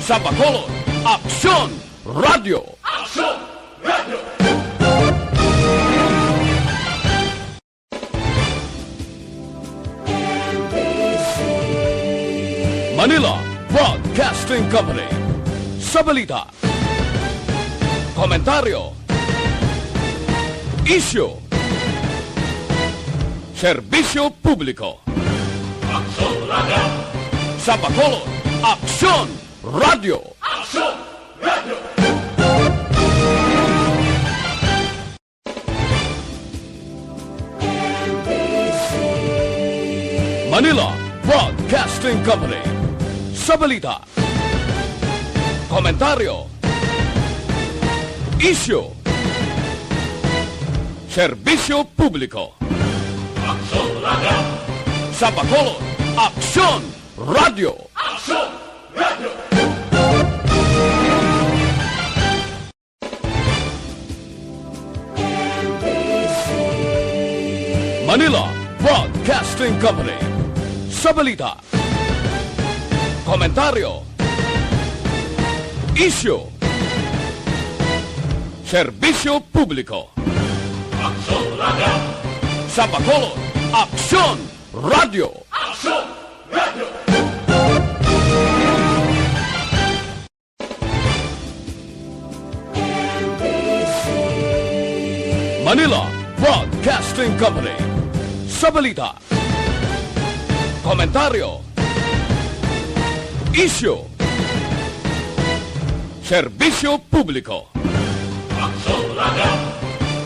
Sa Bacolod, Aksyon Radio! Aksyon Radio! Manila Broadcasting Company. Sa balita, komentaryo, isyu, serbisyo publiko. Aksyon Radio! Sa Bacolod, Aksyon Radio! Aksyon Radio! Manila Broadcasting Company. Sa balita, komentaryo, isyu, serbisyo publiko. Aksyon Radio! Sa Bacolod, Aksyon Radio! Aksyon Radio! Manila Broadcasting Company. Sa balita, komentaryo, isyu, serbisyo publiko. Aksyon Radio! Sa Bacolod, Aksyon Radio! Aksyon Radio! Manila Broadcasting Company. Sa balita, komentaryo, isyu, serbisyo publiko. Aksyon Radio!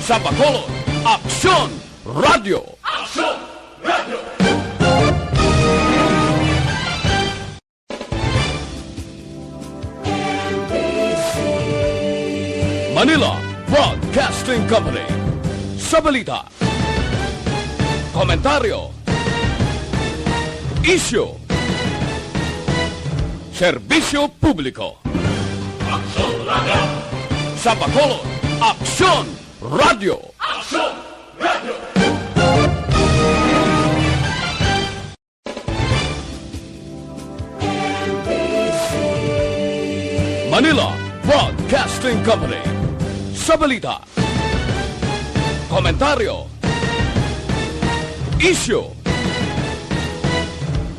Sa Bacolod, Aksyon Radio! Aksyon Radio! Manila Broadcasting Company. Sa balita, komentaryo, isyu, serbisyo publiko. Aksyon Radio! Sa Bacolod, Aksyon Radio! Aksyon Radio! Manila Broadcasting Company. Sa balita, komentaryo, isyu,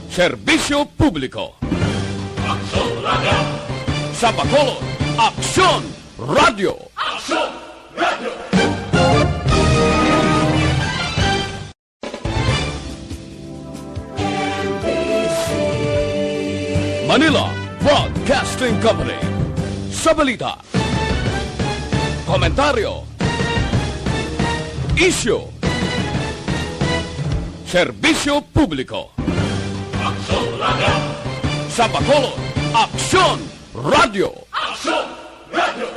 serbisyo publiko. Aksyon Radio! Sa Bacolod, Aksyon Radio! Aksyon Radio! Manila Broadcasting Company. Sa balita, komentaryo, isyu, serbisyo publiko. Aksyon Radio! Sa Bacolod, Aksyon Radio! Aksyon Radio!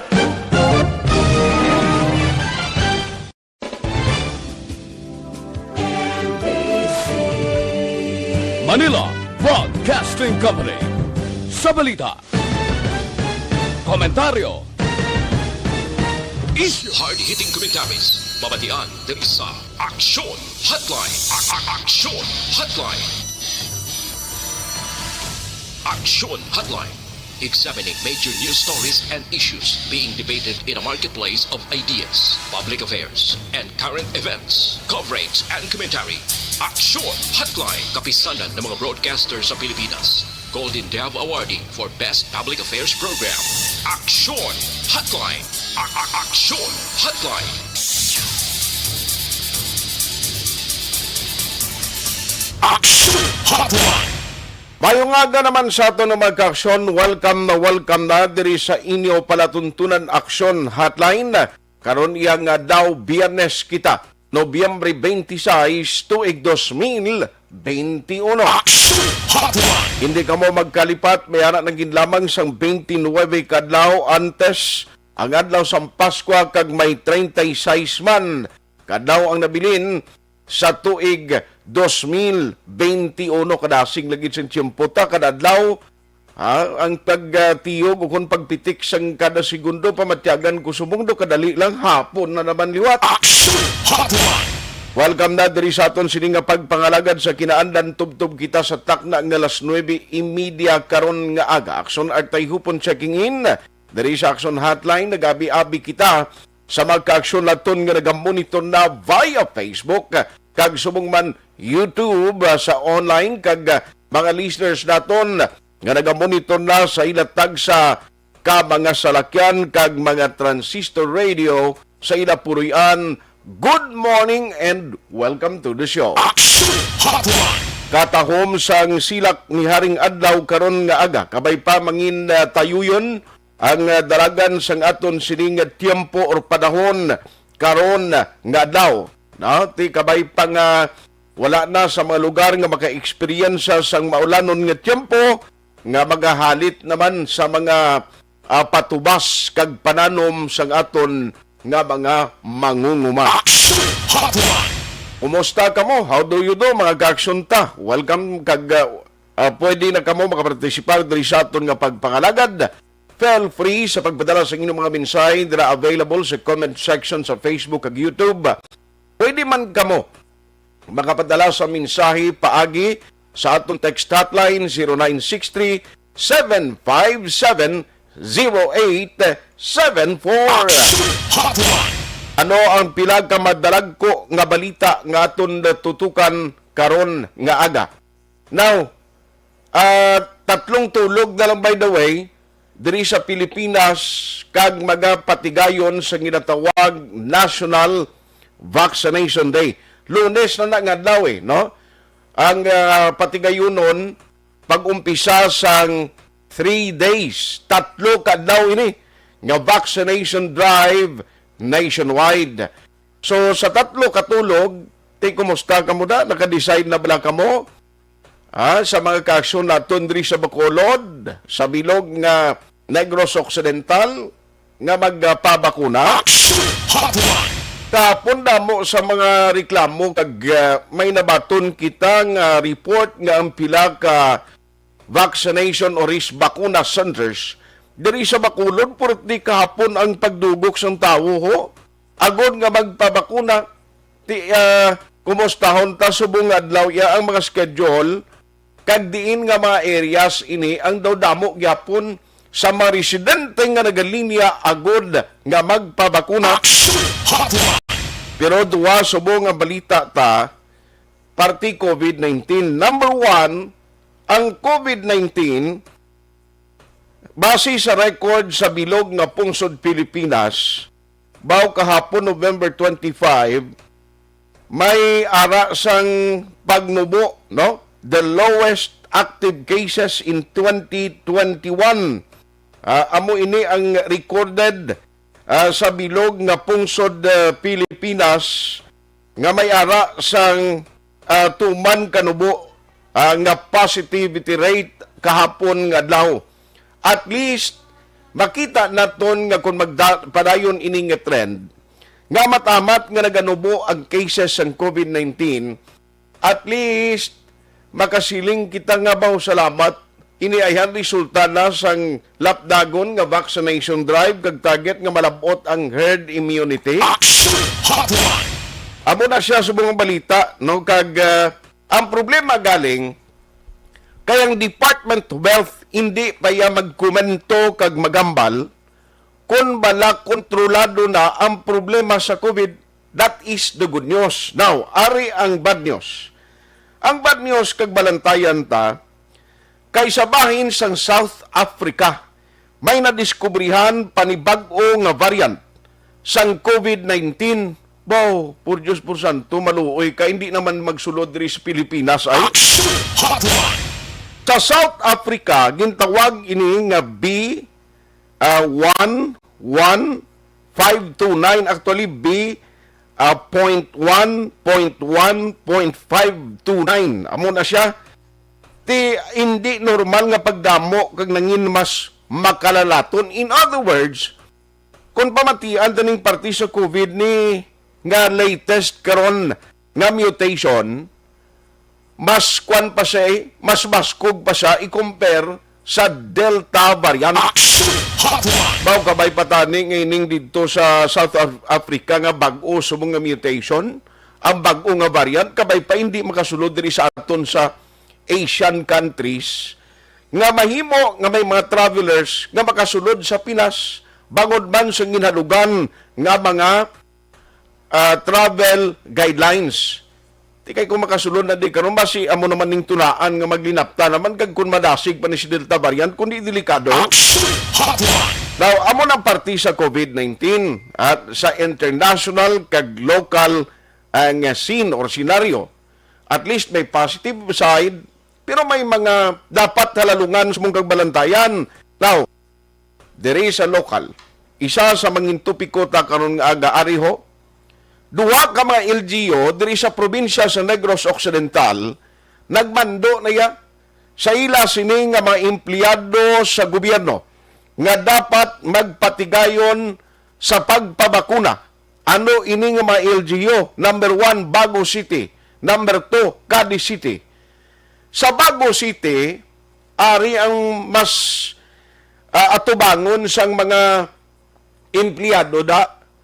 Manila Broadcasting Company. Sa balita, komentaryo, isyu, Hard-hitting commentaries. Babatian diri sa Aksyon Hotline. Aksyon Hotline. Aksyon Hotline. Examining major news stories and issues being debated in a marketplace of ideas, public affairs, and current events. Coverage and commentary. Aksyon Hotline. Kapisanan ng mga broadcasters sa Pilipinas. Golden Dove Awarding for Best Public Affairs Program. Aksyon Hotline. Aksyon Hotline. Aksyon Hotline. Mayong aga naman sa ato na magka-aksyon, welcome na diri sa inyo palatuntunan Aksyon Hotline. Karon iya nga daw Biyernes kita, Nobyembre 26, tuig 2021. Aksyon Hotline. Hindi ka mo magkalipat, may anak nang ginlamang sang 29 kadlaw antes ang adlaw sang Pasko kag may 36 man kadlaw ang nabilin sa tuig 2021 kadasing lagi sa tiyempo ta kadadlaw ang pagtiyog o kung pagpitik sang kada segundo pamatyagan ko sumungdo kadali lang hapon na naman liwat. Aksyon Hotline. Welcome na diri sa aton sini nga pagpangalagad sa kinaandan tubtob kita sa takna nga alas 9:30 karon nga aga. Aksyon at Tayhopon checking in. Diri sa Aksyon Hotline nagabi-abi kita sa magka-aksyon naton nga nagamonitor na via Facebook kag subong man YouTube sa online kag mga listeners naton nga nagamonitor na sa ilatag sa ka mga salakyan kag mga transistor radio sa ila puruyan. Good morning and welcome to the show. Katahom sang silak ni Haring Adlaw karon nga aga, kabay pa mangin tayuyon ang dalagan sang aton sining tiempo or panahon karon nga adlaw. No, ti kabay pa nga wala na sa mga lugar nga maka-experience sang maulanon nga tiempo nga magahalit naman sa mga patubas kag pananom sang aton nga mga mangunguma. Kumusta ka mo? How do you do mga ka-aksyon ta? Welcome kag pwede na kamo makapartisipar diri sa aton nga pagpangalagad. Feel free sa pagpadala sa inyong mga mensahe dira available sa comment section sa Facebook kag YouTube. Pwede man kamo makapadala sa mensahe paagi sa aton text hotline 0963 757 0874. Ano ang pilag ka madalag ko nga balita nga aton tutukan karon nga aga? Now, tatlong tulog na lang by the way, diri sa Pilipinas kag magapatigayon sa ginatawag National Vaccination Day. Lunes na nga daw no? Ang patigayonon pag-umpisa sang 3 days, tatlo kadlaw ini nga vaccination drive nationwide. So sa tatlo katulog, kumusta ka mo na? Naka-decide na bala ka mo? Sa mga ka-aksyon naton diri sa Bacolod, sa bilog nga Negros Occidental nga magpabakuna. Kapon na mo sa mga reklamo kag may nabaton kita nga report nga ang pila ka vaccination or bakuna centers diri sa Bacolod purot di kahapon ang pagdugok sang tawo ho agod nga magpabakuna kumustahon ta subong adlaw ya ang mga schedule kag diin nga mga areas ini ang daw damo gyapon sa mga residente nga nagalinya agod nga magpabakuna. Pero duwa subong nga balita ta party COVID-19. Number 1, ang COVID-19, base sa record sa bilog nga pungsod Pilipinas, baw kahapon November 25, may ara sang pagnubo, no? The lowest active cases in 2021. Amo ini ang recorded sa bilog nga pungsod Pilipinas nga may ara sang tuman kanubo nga positivity rate kahapon nga adlaw. At least makita naton nga kung magpadayon ini nga trend nga matamat nga naganubo ang cases ng COVID-19, at least makasiling kita nga baw salamat ini ay ang resulta na sang lapdagon nga vaccination drive kag target nga malabot ang herd immunity. Amo na siya subong balita no kag ang problema galing kayang Department of Health hindi pa ya magkomento kag magambal kung bala kontrolado na ang problema sa COVID. That is the good news. Now, ari ang bad news. Ang bad news kag balantayan ta kay sa bahin sang South Africa may nadiskubrihan panibag-o nga variant sang COVID-19. Wow, por Diyos por santo, maluoy ka, hindi naman magsulod diri sa Pilipinas ay. Sa South Africa, gintawag ini nga B11529, actually B.1.1.529. Amo na siya. Hindi normal nga pagdamo kag nangin mas makalalaton. In other words, kung pamatian taning parti sa COVID ni nga latest karon nga mutation, mas kwan pa siya, mas baskog pa siya i-compare sa Delta variant. Baw kabay patani ngayon dito sa South Africa nga bag-o subong nga mutation. ang bag-o nga variant kabay pa hindi makasulod diri sa aton sa Asian countries nga mahimo nga may mga travelers nga makasulod sa Pinas bangod man sa ginhalugan nga mga travel guidelines. Di kay kung makasulod na di karon basi amo naman ning tunaan nga maglinapta naman kag kun madasig pa ni si Delta variant kundi delikado. Now, amo nang parti sa COVID-19 at sa international kag local ang scene or scenario. At least may positive side pero may mga dapat halalungan sa mong kagbalantayan. Now, there is a local. Isa sa mangintupiko ta karon nga aga ariho. Duha ka mga LGU diri sa probinsya sa Negros Occidental nagmando na ya sa ila sini nga mga empleyado sa gobyerno nga dapat magpatigayon sa pagpabakuna. Ano ini nga mga LGU? Number 1, Bago City. Number 2, Cadiz City. Sa Bago City, ari ang mas atubangon sang mga empleyado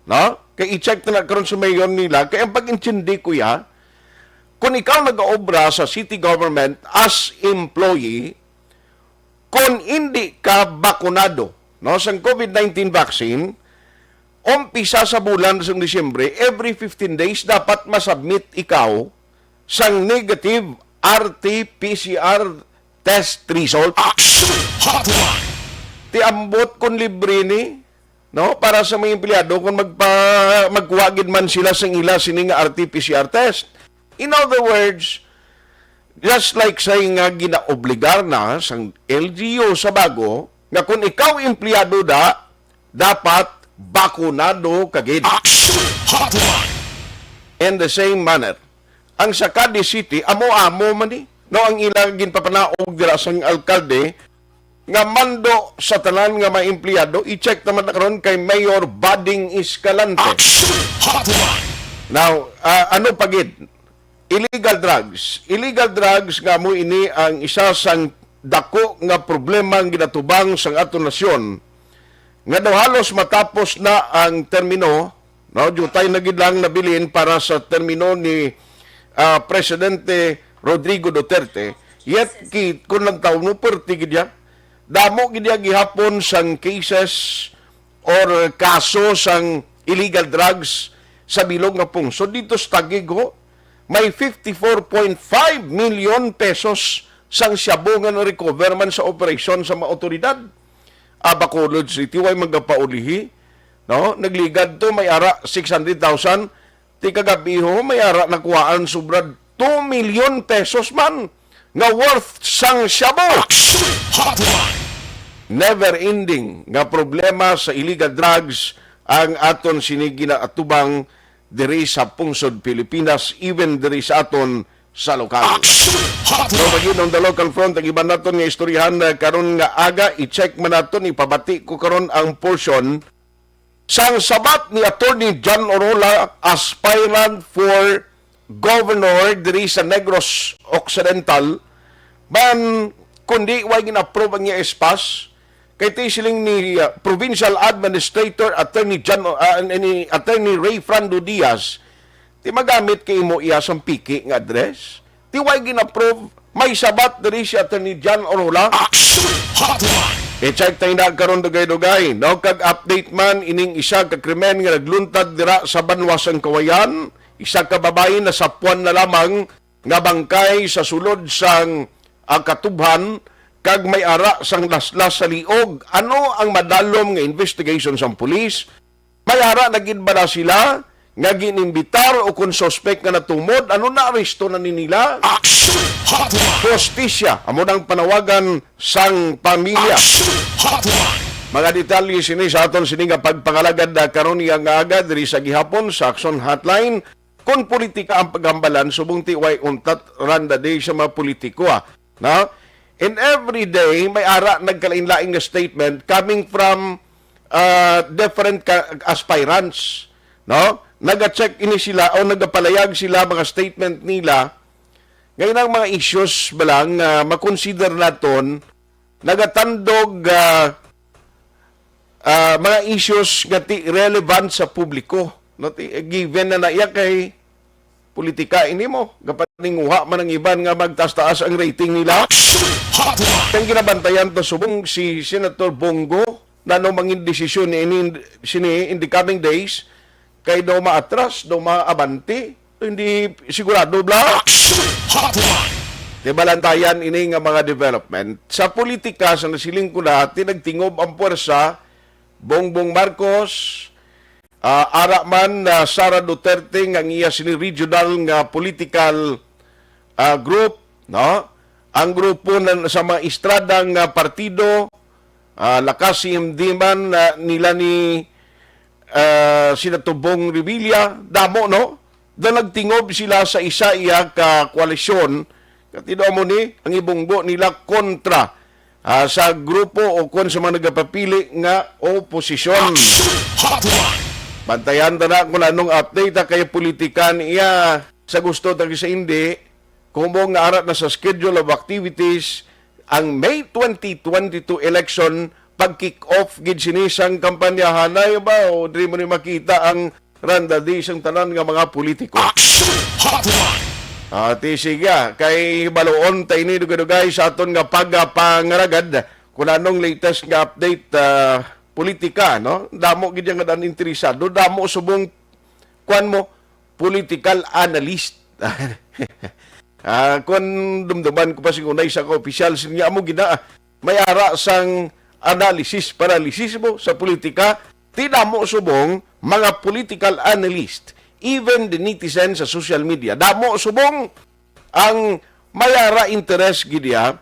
no? Kay i-check na karon sa mayor nila, kaya ang pag-intindi ko kung ikaw nag-aobra sa city government as employee, kung hindi ka bakunado no, sa COVID-19 vaccine, umpisa sa bulan sa Disyembre, every 15 days, dapat masubmit ikaw sa negative RT-PCR test result. Aksyon Hotline. Tiambot kung libre ni, no, para sa mga empleyado kung magkuwagid man sila sa ila sining RT-PCR test. In other words, just like saying nga ginaobligar na sa LGU sa bago, nga kung ikaw empleyado dapat bakunado kagid. Aksyon Hotline. In the same manner, ang sa Cadiz City, amo-amo man ni, no, ang ilang ginpapanaog dira sa alkalde, nga mando sa tanan nga mga empleyado, i-check naman na karon kay Mayor Bading Escalante. Aksyon Hotline. Now, ano pagid? Illegal drugs. Illegal drugs nga mo ini ang isa sang dako nga problema ang ginatubang sang aton nasyon. Nga daw halos matapos na ang termino, no, jutay na gid lang nabilin para sa termino ni Presidente Rodrigo Duterte. Yet kung nagtaon mo perti gid damo gid gihapon sang cases or kaso sang illegal drugs sa bilog nga pungsod dito sa Taguig may 54.5 million pesos sang shabu nga na-recover man sa operasyon sa mga otoridad. Bacolod City way magapaulihi, no, nagligad to may ara 600,000, ti kagabi may ara nakuhaan sobra 2 million pesos man nga worth sang shabu. Never ending nga problema sa illegal drugs ang aton sinigi na atubang diri sa pungsod Pilipinas, even diri sa aton sa lokal. So maging on the local front, ang iba naton nga istoryahan karon nga aga, i-check man naton, ipabati ko karon ang portion sang sabat ni Attorney John Orola, aspirant for governor diri sa Negros Occidental, man kundi way gina-approve ang niya espas kay siling ni Provincial Administrator Attorney Attorney Ray Frando Diaz ti magamit kay imo iya sang piki nga address. Ti way gina-approve may sabat diri si Attorney John Orola. I-check tayo na karon dugay-dugay. No, kag update man ining isa ka krimen nga nagluntad dira sa Banwasang Kawayan, isa ka babae na sapuan na lamang nga bangkay sa sulod sang katubhan kag may ara sang laslas sa liog. Ano ang madalom nga investigation sang pulis? May ara nagid ba na sila nga ginimbitar o kung suspect nga natumod? Ano na aresto na nila? Hostisya, amo nang panawagan sang pamilya. Mga detalye sini sa aton sini nga pagpangalagad na karon nga aga diri sa gihapon sa Aksyon Hotline. Kung politika ang paghambalan, subong ti way untat randa day sa mga politiko. No? In every day, may ara nagkalain-laing na statement coming from different aspirants. No? Nag-check ini sila o nagapalayag sila mga statement nila. Ngayon ang mga issues balang makonsider naton nagatandog mga issues nga ti relevant sa publiko. No? Given na naiya kay politika ini mo. Kapaninguha man ang iban nga magtaas-taas ang rating nila. Ang ginabantayan to subong si Senator Bongo na no mangin desisyon ni in the coming days kay daw maatras, daw maabanti, hindi sigurado bla. Di balantayan ini nga mga development. Sa politika, sa nasiling ko na, tinagtingob ang puwersa, Bongbong Marcos, ara man na Sara Duterte nga iya sini regional nga political group, no? Ang grupo sa mga istradang partido, lakas hindi man nila ni Senator Bong Revilla, damo, no? Doon nagtingob sila sa isa iya ka koalisyon, katido mo ni, ang ibungbo nila kontra sa grupo o kon sa mga nagapapili nga oposisyon. Bantayan na kung anong update kay politikan iya sa gusto tagi sa hindi, kung mo nga arat na sa schedule of activities ang May 2022 election pag-kick off gid sinisang kampanyahan na ba o di mo ni makita ang randa di isang tanan nga mga politiko. Siga, kay baloon tayo ni dugay sa aton nga pagpangaragad kung anong latest nga update politika, no? Damo gid nga dan interesado, damo subong kuan mo political analyst. Kung dumduman ko pa sigunay sa ka-opisyal sinya mo gina may ara sang analysis paralysis mo sa politika, tinamo subong mga political analyst, even the netizens sa social media, damo subong ang mayara interest gidya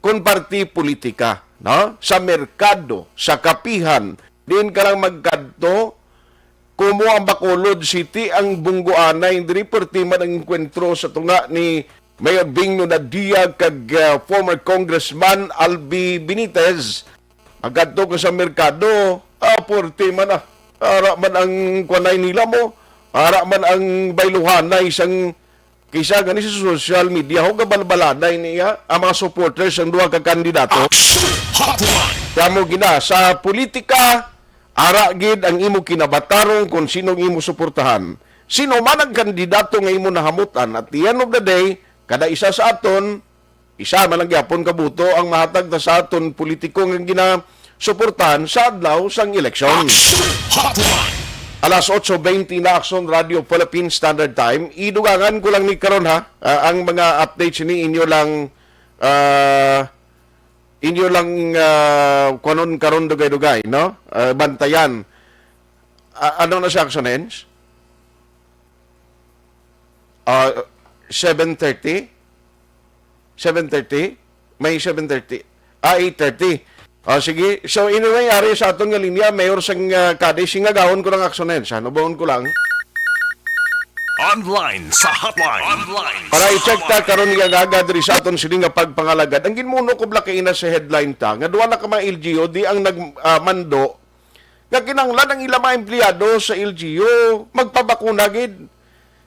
kung party politika, no? Sa merkado, sa kapihan, din ka lang magkadto, kumo ang Bacolod City, ang Bunggoanay, hindi perti man ang enkwentro sa tunga ni Mayor Bingno Nadia kag former Congressman Albi Benitez. Magkadto ka sa merkado, perti man ara man ang kwanay nila mo, ara man ang bayluhanay isang kisa gani sa social media, ho gabalbalanay niya ang mga supporters ng duha ka kandidato. Kaya mo gina, sa politika, ara gid ang imo kinabatarong kung sinong imo suportahan. Sino man ang kandidato nga imo nahamutan, at the end of the day, kada isa sa aton, isa man lang gyapon kabuto ang mahatag na sa aton politiko nga ginasuportahan sa adlaw sang eleksyon. Alas 8:20 na Aksyon Radio Philippine Standard Time. Idugangan ko lang ni karon ha, ang mga updates ni inyo lang karon dugay-dugay, no? Bantayan. Ano na siya Action ends? 7:30? 7:30? May 7:30? 8:30. Sige. So, inunayari sa aton nga linya, mayor sang Cadiz, singagawon ko ng Action ends. Ano baon ko lang? Online sa hotline. Para i-check ta karon nga agad diri sa aton sini nga pagpangalagad. Ang ginmuno ko blaki na sa headline ta nga duwa na ka mga LGU di ang nagmando nga kinanglan ang ilang mga empleyado sa LGU magpabakuna gid.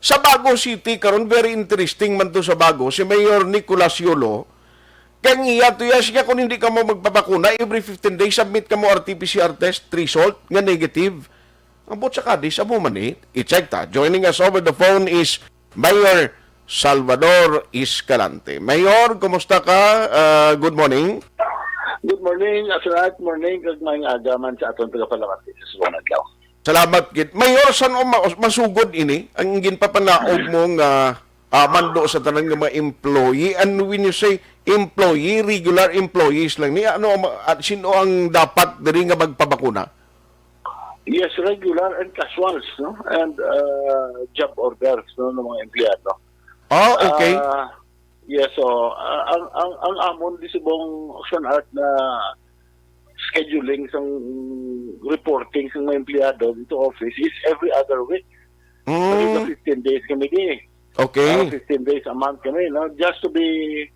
Sa Bago City karon very interesting man to sa Bago si Mayor Nicolas Yolo. Kaya iya to siya kung hindi ka mo magpabakuna every 15 days submit ka mo RT-PCR test result nga negative. Ang bot sa Cadiz, amo man i-check ta. Joining us over the phone is Mayor Salvador Escalante. Mayor, kumusta ka? Good morning. Good morning, Asrat. Morning, kag may agaman sa aton tagapalamat sa suwan adlaw. Salamat, kid. Mayor, saan masugod ini? Ang ginpapanaog mo nga mando sa tanang nga mga employee. And when you say employee, regular employees lang ni, sino ang dapat diri nga magpabakuna? Yes, regular and casuals, no? And job orders, no, ng mga empleyado. Okay. Yes, so ang amon di subong action art na scheduling sang reporting sa mga empleyado dito office is every other week. So, 15 days kami di. Okay. 15 days a month kami, no? Just to be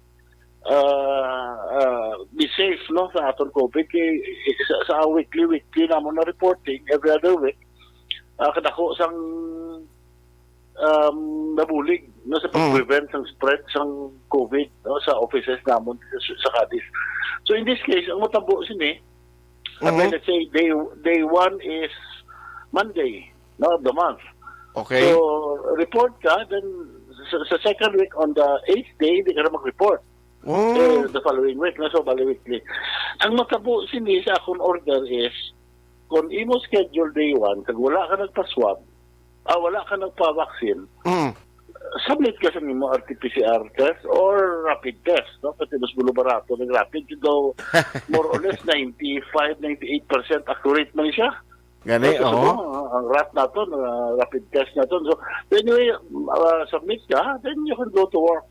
safe, no, sa aton COVID sa weekly namon na reporting every other week kadako sang nabulig, no, sa pag-prevent sang spread sang COVID, no, sa offices namon sa Cadiz. So in this case ang motabo sini let's say day 1 is Monday, no, of the month. Okay. So, report ka, then sa second week on the 8th day, hindi ka na mag-report. The following week, so bi-weekly. Ang matabo sini sa akong order is, kung imo schedule day 1, kag wala ka nagpa-swab, wala ka nagpa-vaccine, submit ka sa nimo RT-PCR test or rapid test, no? Kasi mas gulo barato ng rapid, though more or less 95-98% accurate man siya. Gani, So, oo. ang rapid test na to. So, anyway, submit ka, then you can go to work.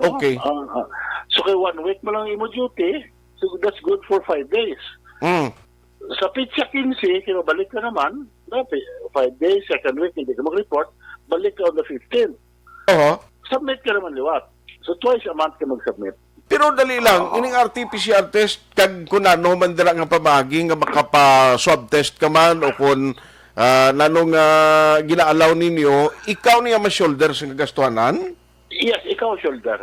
No? Okay. So, kay 1 week mo lang imo duty, so that's good for 5 days. Sa pizza 15, kinabalik ka naman, 5 days, second week, hindi ka mag-report, balik ka on the 15th. Oo. Submit ka naman liwat. So, twice a month ka mag-submit. Pero dali lang, ining RT-PCR test, kag kung ano man dira nga pamagi nga makapa-swab test ka man o kung nanong ginaalaw ninyo, ikaw niya ma-shoulder sa gastuhanan? Yes, ikaw shoulder.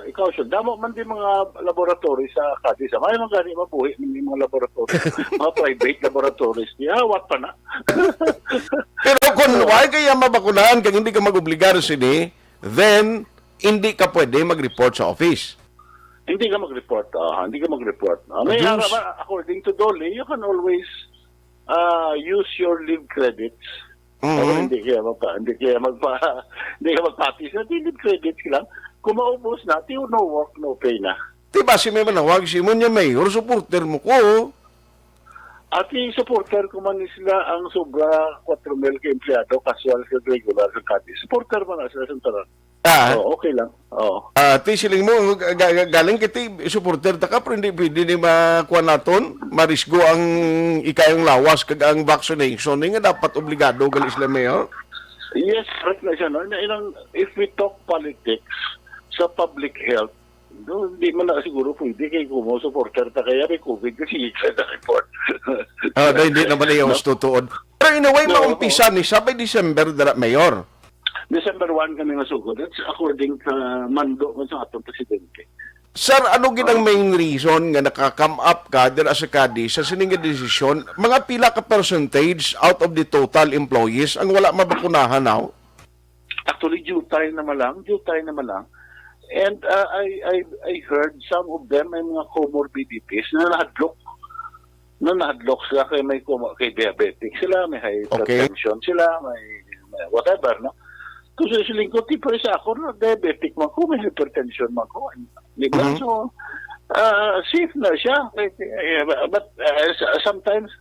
Ikaw shoulder. Damo man din mga laboratory sa Cadiz. May mga gani mabuhi ng mga laboratory. Mga private laboratories. What pa na? Pero kung why kaya mabakunahan kag hindi ka mag-obligar sini, then hindi ka pwede mag-report sa office. Hindi ka mag-report. Hindi ka mag-report. May according to Dolly, you can always use your leave credits. Hindi ka magpatis na leave credits lang. Kung maubos na, no work, no pay na. Diba si may manawag, si mo niya mayor, supporter mo ko. At yung supporter ko man sila ang sobra 4 mil ka empleyado, casual ka regular sa Cadiz. Supporter man na sila sa taran. Okay lang. Siling mo, galing kiti, supporter ta ka, pero hindi pwede ni makuha naton, marisgo ang ikayong lawas, kag ang vaccination, nga dapat obligado gali sila mayor. Yes, correct na siya. No? If we talk politics sa public health, hindi man na siguro pwede kay kumo supporter ta kaya may COVID kasi isa na report. Hindi naman yung tutuod. Pero in a way, maumpisa ni sabay December dara mayor. December 1 kami nasugod. That's according to mando sa atong presidente. Sir, ano ginang main reason nga naka-come up ka dira sa Cadiz sa sining nga desisyon? Mga pila ka percentage out of the total employees ang wala mabakunahan now? Actually, due time naman lang. And I heard some of them may mga comorbidities na nahadlok sila kay diabetic sila, may hypertension sila, may whatever, no? Kasi siling ko, tipo sa ako, no, diabetic man ko, may hypertension man ko. So, safe na siya. But sometimes,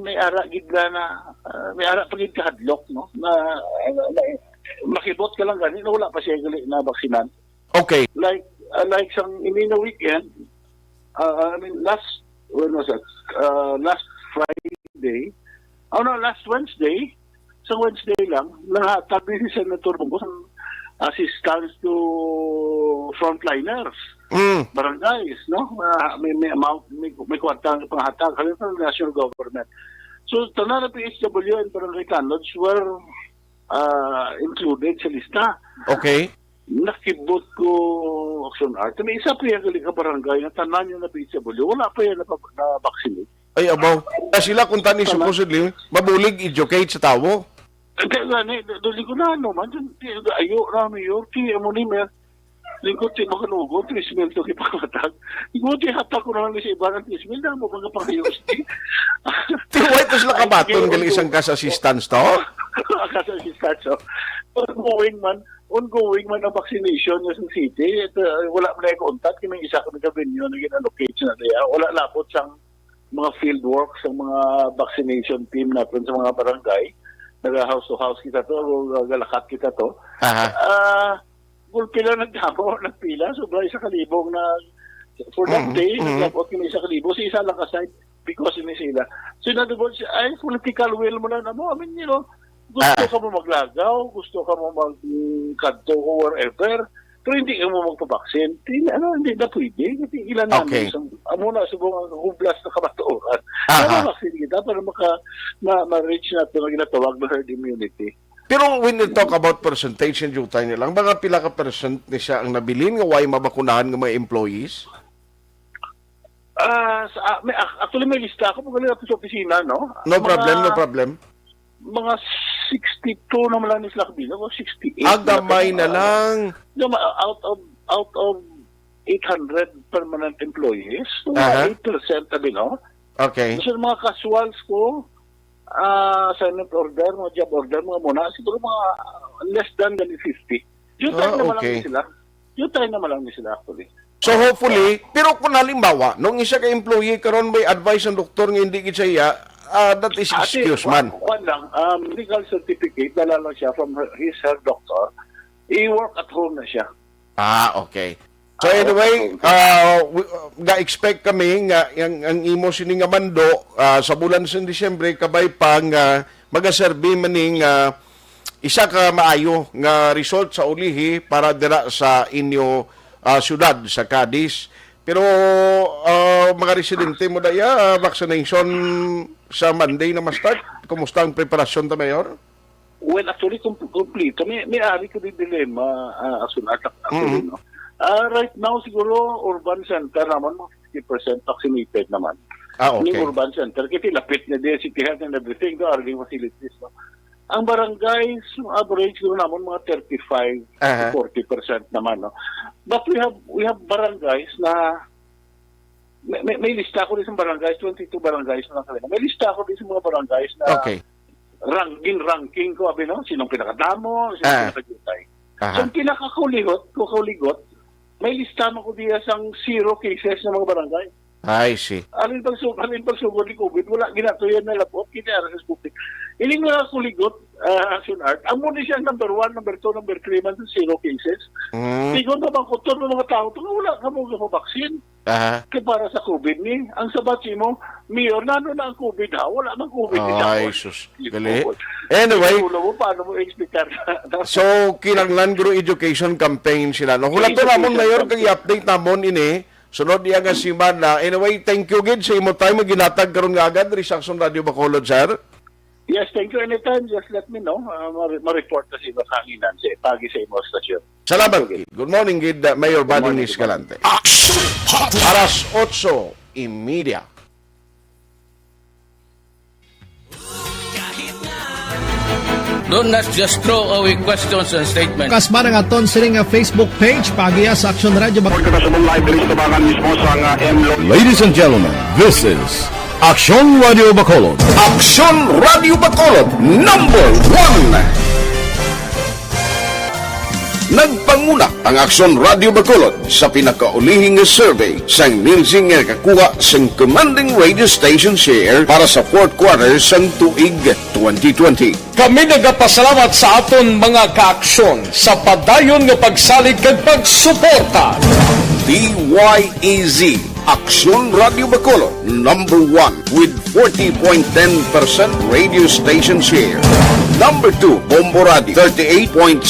may ara gidla na, may ara pagid kahadlok, no? Makibot ka lang ganin, wala pa siya gali na baksinan. Okay. Like some, in a weekend, last Friday, last Wednesday, sa Wednesday lang, nahatag din si Senator Bongo ng assistance to frontliners, barangays, no? May amount, may kwartang panghatag, halimbawa from the national government. So, tanan na PHW and barangay tanods were included sa lista. Okay. Nakibot ko Aksyon Art. May isa pa yung ka barangay na tanan yung na PHW. Wala pa yan na-vaccinate. Ay, abaw. Sila kung tani supposedly, mabulig educate sa tao. Kaya gani, doon ko na man, ayo na mayor, kaya mo ni Mer, lingkot si makanugo, 3 mil to kipakatag. Lingkot si hatag ko na lang sa iba ng 3 mil na mo mga pangayos. Tiwai ito sila kabaton gali isang kas assistance to? Kas assistance, so. Ongoing man ang vaccination sa city. Wala mo na yung contact, may isa kami kabinyo na ginallocate na niya. Wala lapot sa mga field work, sa mga vaccination team natin sa mga barangay. Nag-house to house kita to, galakat kita to. Pila nagpila, sobra 1,000 na, for that day, naglapot kami 1,000, si isa lang kaside, because ini sila. So in other words, ay, political will mo lang na mo, gusto ka mo maglagaw, gusto ka mo magkanto or whatever, pero hindi ka mo magpabaksin. Hindi na pwede. Kasi ilan namin. Muna, subong ang hublas na kamatuoran. Baksin kita para ma-reach natin ang ginatawag na herd immunity. Pero when you talk about percentage and due time nilang, mga pila ka percent ni siya ang nabilin nga why mabakunahan ng mga employees? Actually, may lista ako. Pag sa opisina, no? No problem. Mga 62 naman lang ni sila kabila ko, 68. Agamay na lang. Out of 800 permanent employees, Aha. 8% sabi, no? Okay. So, mga casuals ko, assignment order, mga job order, mga muna, siguro mga less than 50. Yung time naman lang ni sila. Yung time naman lang ni sila actually. So hopefully, pero kung halimbawa, nung isa ka employee karon may advice ng doktor nga hindi gid siya, that is excuse man. One lang, medical certificate, dala lang siya from her doctor. I-work at home na siya. Okay. So anyway, ga-expect kami nga ang imo sini nga mando sa bulan sa Disyembre kabay pang magaserbi maning isa ka maayo nga result sa ulihi para dira sa inyo syudad sa Cadiz. Pero mga residente mo daya vaccination sa Monday na ma-start. Kumusta ang preparasyon ta, Mayor? Well, actually, complete. May ari ko din dilemma, actually, no? Right now, siguro, urban center naman, 50% vaccinated naman. Okay. Yung urban center, kasi lapit na din, city health and everything, the early facilities. No? Ang barangays, average siguro naman, mga 35 to 40% naman. No? But we have barangays na, may lista ko din sa barangays, 22 barangays na lang. May lista ko din sa mga barangays na ranking ko, abi, no? Sinong pinakadamo, sinong pinakajutay. So, ang pinakakuligot, may listahan ko diya sang 0 cases ng mga barangay. I see. Alin pagsugod ni COVID, wala ginatuyan na lapot, kinara sa public. Ini nga kuligot, Aksyon Art, amo ni siya number 1, number 2, number 3 man sa 0 cases. Sigon na bang kuton ng mga tao, wala ka mo vaksin. Kaya para sa COVID ni, ang sabat mo, Mayor, nano na ang COVID ha? Wala nang COVID. Ay, sus. Gali. Anyway, paano mo explicar? so, kinanglan guru education campaign sila. No, hula to namon, Mayor, kag i-update namon ini. Sunod niya nga si Mana. Anyway, thank you gid sa imo time. Ginatag karon nga agad. Aksyon Radio Bacolod, sir. Yes, thank you. Anytime, just let me know. Ma-report na si Bakanginan sa pagi sa imo stasyon. Salamat. Good morning, gid Mayor Bading Escalante. Aras 8:30. Don't not just throw away questions and statements. Kasma ng aton sining Facebook page pagiya sa Aksyon Radio. Ladies and gentlemen, this is Aksyon Radio Bacolod. Aksyon Radio Bacolod, number 1. Nagpanguna ang Aksyon Radio Bacolod sa pinakaulihing survey sang ninsing nga kakuha sang commanding radio station share para sa fourth quarter sang tuig 2020. Kami nagapasalamat sa aton mga kaaksyon sa padayon nga pagsalig kag pagsuporta. DYEZ Aksyon Radio Bacolod, number 1 with 40.10% radio station share. Number 2, Bombo Radio, 38.70%.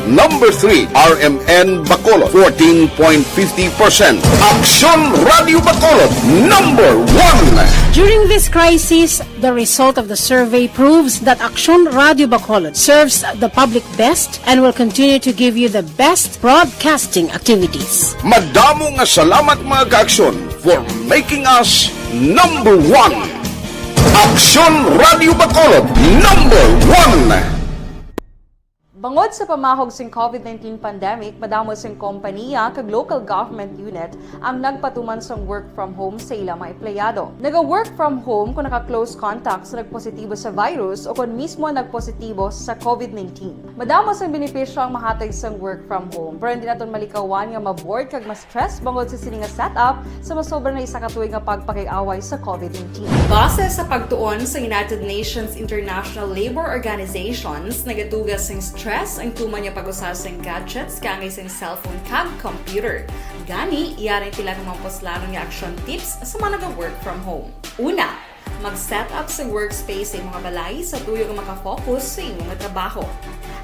Number 3, RMN Bacolod, 14.50%. Aksyon Radio Bacolod, number 1. During this crisis, the result of the survey proves that Aksyon Radio Bacolod serves the public best and will continue to give you the best broadcasting activities. Madamo nga salamat mga kaaksyon for making us number 1. Aksyon Radio Bacolod, number 1. Bangod sa pamahog sing COVID-19 pandemic, madamo sing kompanya kag local government unit ang nagpatuman sang work from home sa ilang mga empleyado. Naga-work from home kung naka-close contact sa nagpositibo sa virus o kung mismo nagpositibo sa COVID-19. Madamo sang benepisyo ang mahatag sang work from home, pero hindi naton malikawan nga ma-bored kag ma-stress bangod sa sini nga setup sa masobra na isa ka tuig nga pagpakiaway sa COVID-19. Base sa pagtuon sa United Nations International Labor Organizations, nagatugas sing stress ang tuman niya pag-usas ng gadgets kangay sa cellphone kag computer. Gani, iyaring tila ng mga poslano niya action tips sa mga nag-work from home. Una, mag-set up sa workspace sa mga balay sa tuyo nga makafocus sa imong trabaho.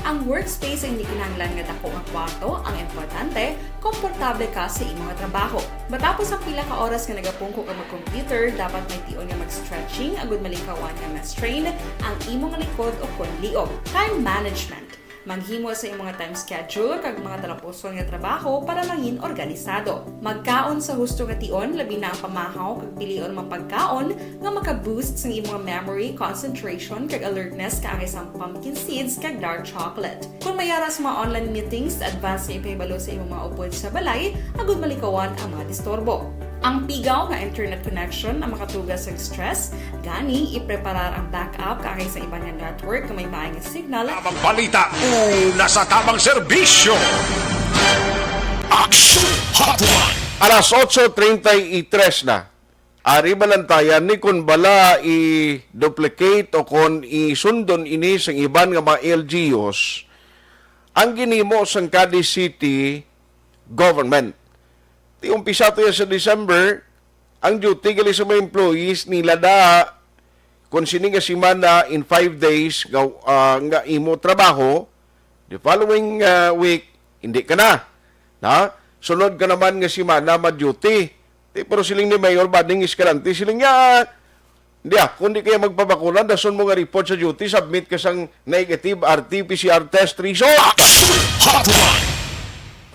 Ang workspace ay hindi kinahanglan nga dako nga kwarto, ang importante, komportable ka sa imong trabaho. Matapos ang pila ka oras nga nagapungko ka mag-computer, dapat may tion nga mag-stretching agud malikawan nga ma-strain ang imong likod o kon liog. Time management. Maghimo sa imong time schedule kag mga talapuson nga trabaho para mangin organisado. Magkaon sa husto nga tion, labi na ang pamahaw kag pilion mapagkaon nga maka-boost sa imong memory, concentration kag alertness kaangay sa pumpkin seeds kag dark chocolate. Kung mayara sa mga online meetings, advance na ipahibalo sa imong mga upod sa balay, agud malikawan ang mga disturbo. Ang pigaw nga internet connection ang makatugas sa stress, gani ipreparar ang backup kaangay sa iba nga network kung may maayong signal. Tamang balita, una sa tamang serbisyo. Aksyon Hotline. Alas 8:33 na. Ari balantayan ni kung bala i-duplicate o kung isundon ini sa iban nga mga LGUs ang ginimo sa Cadiz City government. Ti umpisa to sa December, ang duty gali sa mga employees nila da kung sini nga semana in 5 days nga imo trabaho, the following week hindi ka na. Sunod ka naman nga semana ma-duty. Pero siling ni Mayor Bading Escalante, siling nga hindi kung di kaya magpabakuna, dason mo nga report sa duty, submit ka sang negative RT-PCR test result. Hotline.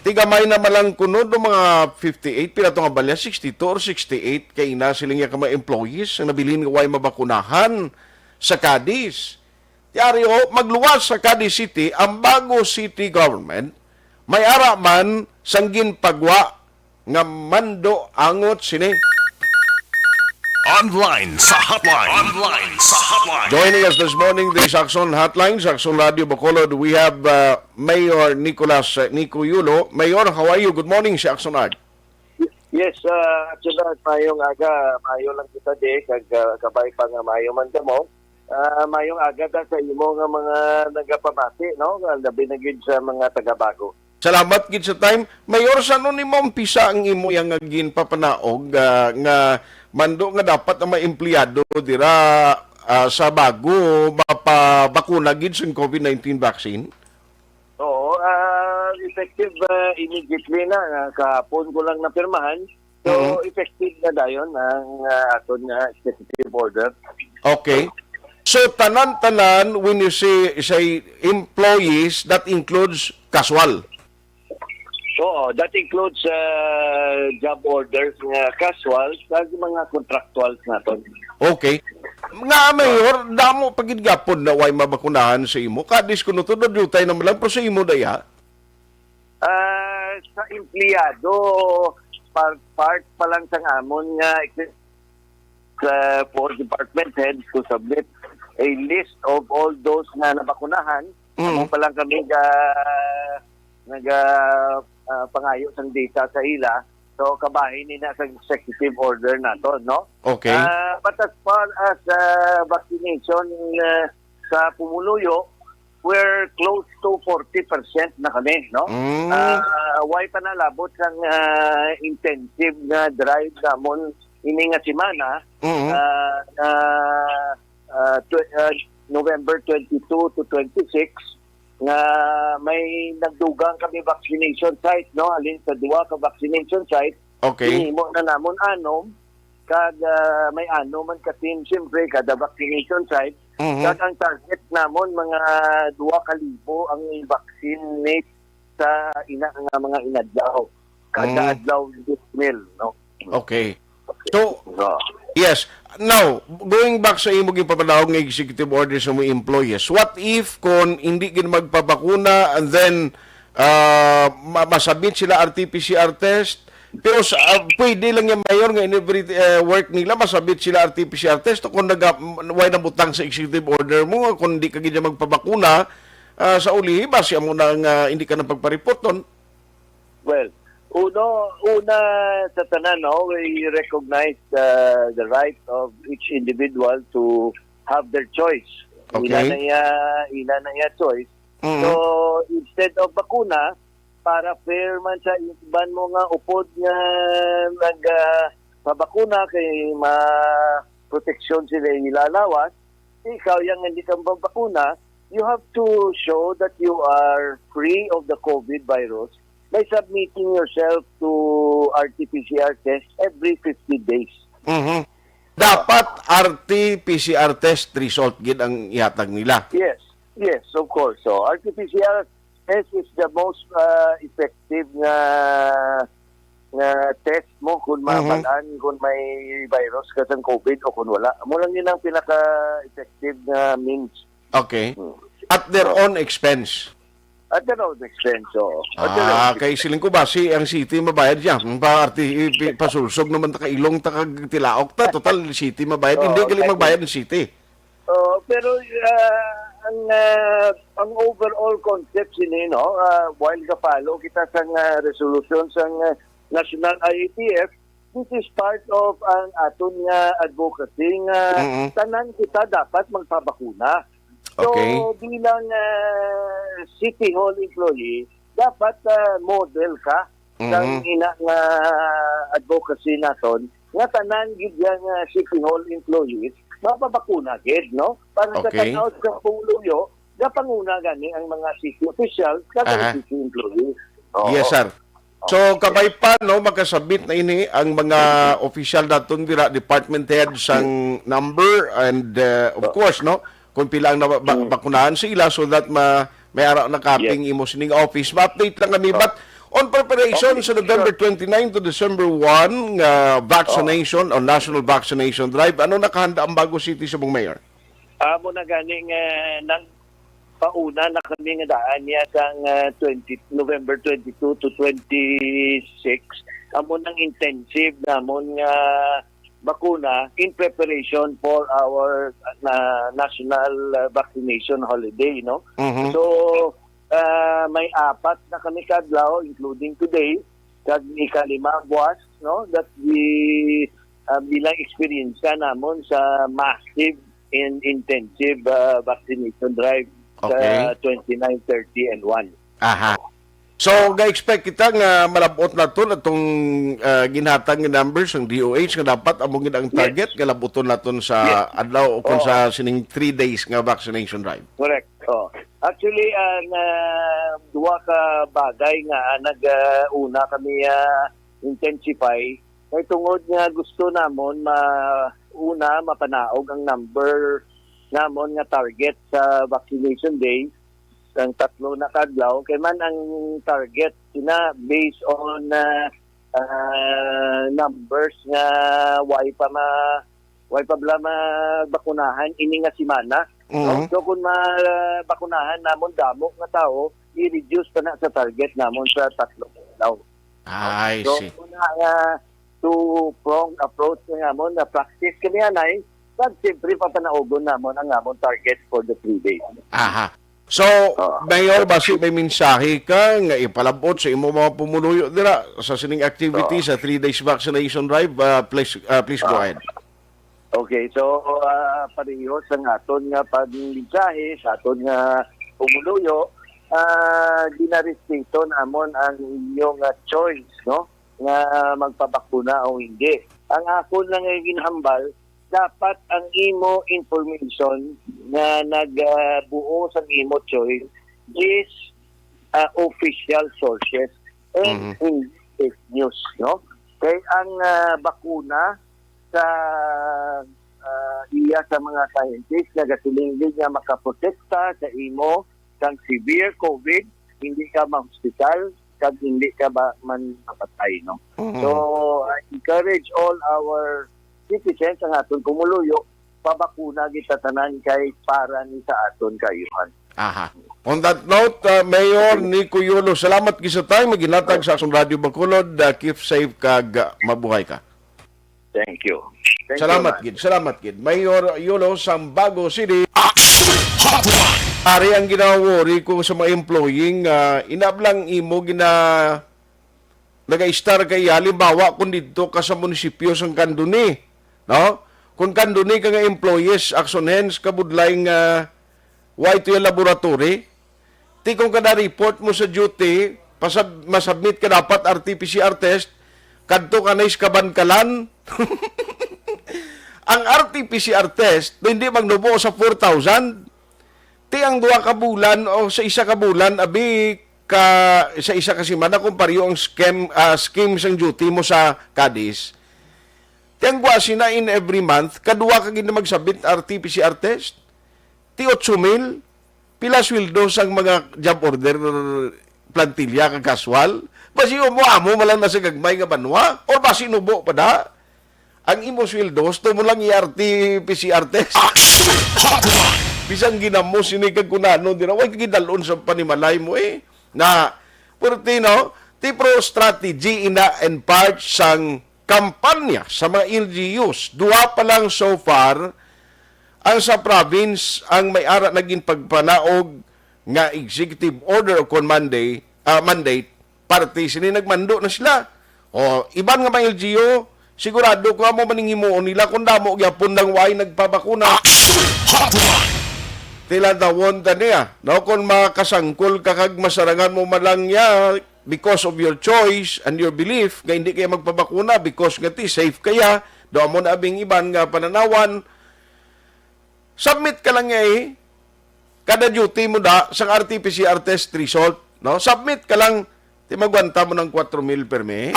Tigamay na malang kunod ng mga 58, pila ito nga balya, 62 or 68, kay na siling nga mga employees ang nabilin nga way mabakunahan sa Cadiz. Tiyari magluwas sa Cadiz City, ang bago city government, may araman sanggin pagwa nga mando angot sini. Online sa Hotline. Online sa Hotline. Joining us this morning, this Aksyon Hotline, sa Aksyon Radio Bacolod, we have Mayor Nico Yulo. Mayor, how are you? Good morning sa Aksyon Art. Yes, actually, mayong aga, mayo lang kita di, kag kabay pa nga mayo man mo. Mayong aga da sa imo nga mga nagapamati, no? Labi na gid sa mga taga-bago. Salamat gid sa time. Mayor, sano ni mo umpisa ang imo yang ginpapanaog nga mando nga dapat ang mga empleyado dira sa bago mapabakuna gid sa COVID-19 vaccine? Oo, effective immediately na. Kahapon ko lang napirmahan. So, effective na dayon ang aton nga executive order. Okay. So, tanan-tanan, when you say employees, that includes casual? Oo, that includes job orders nga casual kag mga contractuals naton. Okay. Nga, Mayor, damo pagidgapon na way mabakunahan sa imo. Kadis ko to dutay naman lang, pero sa imo daya? Sa empleyado, part pa lang sa amon nga for department heads to submit a list of all those na nabakunahan. Amo pa lang kami pangayo sang data sa ila. So, kabahin nila sa executive order nato, no? Okay. But as far as vaccination sa Pumuluyo, we're close to 40% na kami, no? Why pa nalabot sang intensive na drive namon ini nga semana, November 22 to 26, nga may nagdugang kami vaccination site, no? Alin sa duwa ka vaccination site. Okay. Hinimo na namon anom kag may anom man katin siyempre kada vaccination site. Kag ang target namon mga 2,000 ang i-vaccinate sa mga inadlaw. Kada adlaw mil, no? Okay. So, yes. Now, going back sa imong ipapanaog ng executive order sa mga employees, what if kung hindi gin magpabakuna and then masabit sila RT-PCR test, pero pwede lang yung mayor nga in every work nila masabit sila RT-PCR test o kung way na butang sa executive order mo, kung hindi ka gina magpabakuna sa uli, basi mo na hindi ka na pagpareport nun? Well, una sa tanan, no, we recognize the right of each individual to have their choice. Okay. Ila na ya choice. So, instead of bakuna, para fair man sa iban mo nga upod nga pabakuna kay ma-proteksyon sila ilalawas, ikaw yung hindi kang babakuna, you have to show that you are free of the COVID virus by submitting yourself to RT-PCR test every 50 days. Dapat RT-PCR test result gid ang ihatag nila. Yes. Yes, of course. So RT-PCR test is the most effective na test mo kung mabalaan kung may virus ka ng COVID o kung wala. Mo lang yun ang pinaka-effective na means. Okay. At their own expense. At their own expense. So, kay siling ko ba, ang city mabayad yan. Pasulsog naman ilong tilaok ta. Total, city mabayad. Hindi galing magbayad ng city. Pero ang overall concept sini, no, while kapalo kita sa resolution sa National IATF, this is part of ang aton nga advocacy nga tanan kita dapat magpabakuna. So bilang City Hall employee, dapat model ka ng ina nga advocacy naton nga tanan gid nga City Hall employees mapabakuna gid, no? Para sa tanaw sa puluyo, napanguna gani ang mga city officials kada city employees. Yes, sir. So, kabay pa, no, magkasabit na ini ang mga official naton dira, department heads ang number and of course, no, kung pila ang bakunahan sila so that may araw na kaping imo sining office. Ma-update lang kami. But on preparation sa November 29 to December 1, vaccination or national vaccination drive, ano nakahanda ang Bago City sa Mayor? Amo na ganing nang pauna na kami nga daan niya sang November 22 to 26 amo nang intensive namon nga bakuna in preparation for our national vaccination holiday, no? So may apat na kami kadlaw including today kag ikalima buwas, no, that we bilang experience namon sa massive and intensive vaccination drive sa 29, 30, and 1. Aha. So, ga-expect kita nga malabot na ito itong ginhatang nga numbers ng DOH nga dapat among ang target galabuton na ito sa adlaw o kung sa sining 3 days nga vaccination drive. Correct. Actually, duwa ka bagay nga nag-una kami intensify kay tungod nga gusto namon mapanaog ang number namon nga target sa vaccination day ang 3 na kadlaw kay man ang target sina based on numbers nga way pa bala bakunahan ini nga semana. So kung bakunahan namon damo nga tao i-reduce pa na sa target namon sa 3 kadlaw. I see. So two-pronged approach nga namon na practice kami anay. But siyempre, papanaogon namon ang amon target for the 3 days. Aha. So, Mayor, basi may mensahe ka nga ipalabot sa imo mga pumuluyo dira sa sining activity sa 3 days vaccination drive. Please go ahead. Okay, so pareho sa aton nga pagmensahe sa aton nga pumuluyo, dinarestrito namon ang inyong choice, no, nga magpabakuna o hindi. Ang ako lang nga ginhambal, dapat ang imo information na nagbuo sa imo choice is official sources and fake news, no? Kay ang bakuna sa iya sa mga scientists nagasilingig nga makaprotekta sa imo kang severe COVID, hindi ka ma-hospital, kag hindi ka ba man mapatay, no? So I encourage all our citizens ang aton pumuluyo pabakuna kita tanan kay para ni sa aton kayuhan. Aha. On that note, Mayor Nico Yulo, salamat gisa tayo maginatag sa Aksyon Radio Bacolod. Keep safe kag mabuhay ka. Thank you. Salamat gid. Mayor Yulo sa Bago City. Hotline. Ari ang ginawori ko sa mga employing inablang imo nag-star kay halimbawa kung dito ka sa munisipyo sang Kanduni, no? Kung Kanduni ka nga employees, action hands, kabudlay nga white yung laboratory, ti kung ka na-report mo sa duty, masubmit ka dapat RT-PCR test, kadto ka na iskabankalan. Ang RT-PCR test, hindi magnubo sa 4,000, ti ang 2 ka bulan o sa 1 ka bulan, abi sa isa kasi mana kung pariyo ang scheme sang duty mo sa Cadiz. Tiyang gwasi na in every month, kadua ka gina magsabit RT-PCR test, ti 8,000, pila sweldo sang mga job order plantilla kag casual? Basi mo amo malang na sa gagmay nga banwa or basi nubo pa da? Ang imo sweldo gusto mo lang i-RT PCR test. Bisang ginamo sini kag kunano dira way gidalon sa panimalay mo na portino tipro strategy ina and part sang kampanya sa mga LGUs. Duwa pa lang so far ang sa province ang may ara naging pagpanaog nga executive order o mandate parte sini nagmando na sila. O iban nga mga LGU sigurado ko mo maninghimuon nila kung damo gyapon nang way nagpabakuna. Tila dawon ta niya. No, kung makasangkol ka kag masarangan mo malang niya because of your choice and your belief nga hindi kaya magpabakuna because nga ti safe kaya do mo na abing iban nga pananawan. Submit ka lang kada duty mo da sang RT-PCR test result, no? Submit ka lang ti magwanta mo ng 4,000 per mes.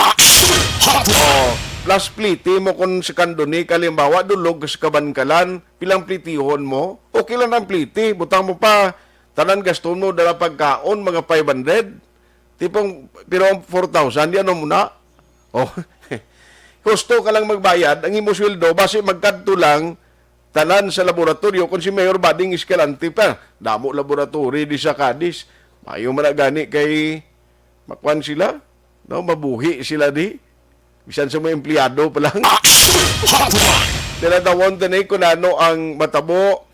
Plus pliti mo kung sa kandoni, kalimbawa, dulog sa kabankalan, pilang plitihon mo, okay lang ang pliti, butang mo pa, tanan gaston mo, dala pagkaon, mga 500, tipong, pero 4,000, yan mo na. Gusto ka lang magbayad, ang imo sweldo, base magkadto lang, tanan sa laboratorio, kung si Mayor Bading Escalante pa, damo laboratory di sa Cadiz, mayo managani kay makwan sila, no? Mabuhi sila di. Bisan sa mga empleyado pa lang. Tinatawon tanay kung ano ang matabo,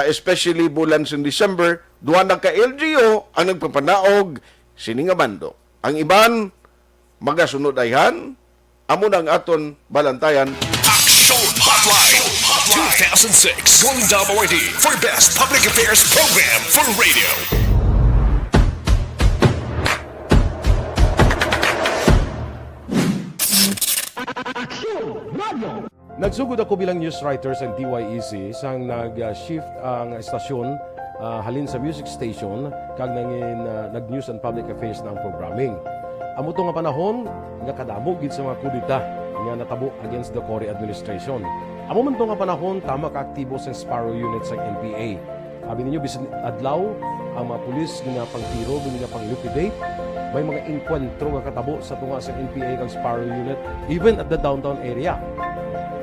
especially bulan sa December, duwa na ka LGO ang nagpapanaog sininga bando. Ang iban, magasunod ayhan, amo ng aton balantayan. Aksyon Hotline 2006 Golden WID for Best Public Affairs Program for Radio. Nagsugod ako bilang news writer sa DYEC sang nag-shift ang estasyon halin sa music station kag nangin nag-news and public affairs na ang programming. Amo to nga panahon nga kadamo gid sa mga kudita nga natabo against the Cory administration. Amo man to nga panahon tama ka aktibo sa Sparrow unit sa NPA. Abi ninyo bisan adlaw ang mga pulis nga pangtiro nga pang-liquidate. May mga inkwentro nga katabo sa tunga sa NPA kag Sparrow unit even at the downtown area.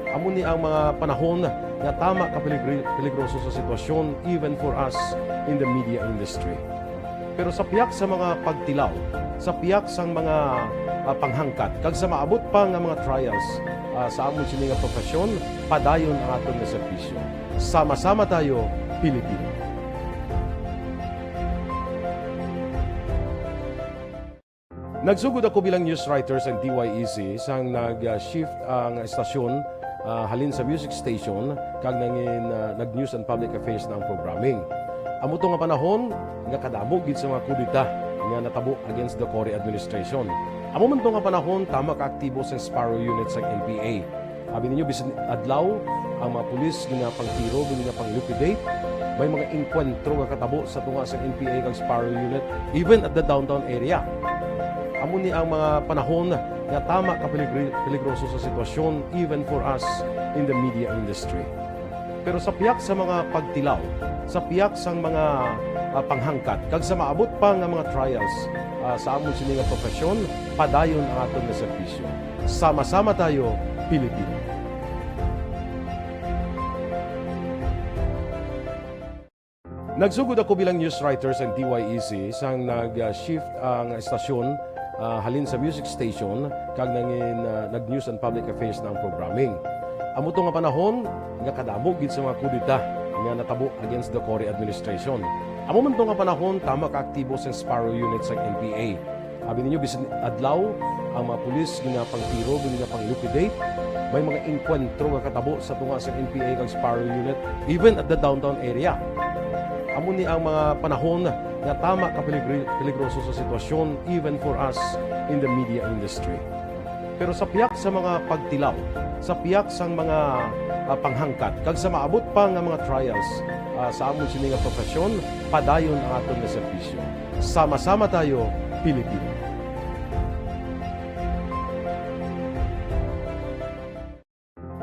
Amo ni ang mga panahon nga tama ka peligroso sa sitwasyon even for us in the media industry. Pero sa piyak sa mga pagtilaw, sa piyak sang mga panghangkat, kag sa maabot pa nga mga trials sa amon sini nga profesyon, padayon ang aton nga serbisyo. Sama-sama tayo, Pilipino. Nagsugod ako bilang news writer sa DYEC sang nag-shift ang estasyon halin sa music station kag nangin nag-news and public affairs na ang programming. Amo to nga panahon nga kadamo gid sa mga kudita nga natabo against the Cory administration. Amo man to nga panahon tama ka aktibo sa Sparrow unit sa NPA. Abi ninyo bisan adlaw ang mga pulis nga pangtiro nga pang-liquidate. May mga inkwentro nga katabo sa tunga sa NPA kag Sparrow unit even at the downtown area. Amo ni ang mga panahon nga tama ka peligroso sa sitwasyon even for us in the media industry. Pero sa piyak sa mga pagtilaw, sa piyak sang mga panghangkat, kag sa maabot pa nga mga trials sa amon sini nga profesyon, padayon ang aton nga serbisyo. Sama-sama tayo, Pilipino. Nagsugod ako bilang news writer sa DYEC sang nag-shift ang estasyon halin sa music station kag nangin nag-news and public affairs na ang programming. Amo to nga panahon nga kadamo gid sa mga kudita nga natabo against the Cory administration. Amo man to nga panahon tama ka aktibo sa Sparrow unit sa NPA. Abi ninyo bisan adlaw ang mga pulis nga pangtiro nga pang-liquidate. May mga inkwentro nga katabo sa tunga sa NPA kag Sparrow unit even at the downtown area. Amo ni ang mga panahon nga tama ka peligroso sa sitwasyon even for us in the media industry. Pero sa piyak sa mga pagtilaw, sa piyak sang mga panghangkat, kag sa maabot pa nga mga trials sa amon sini nga profesyon, padayon ang aton nga serbisyo. Sama-sama tayo, Pilipino.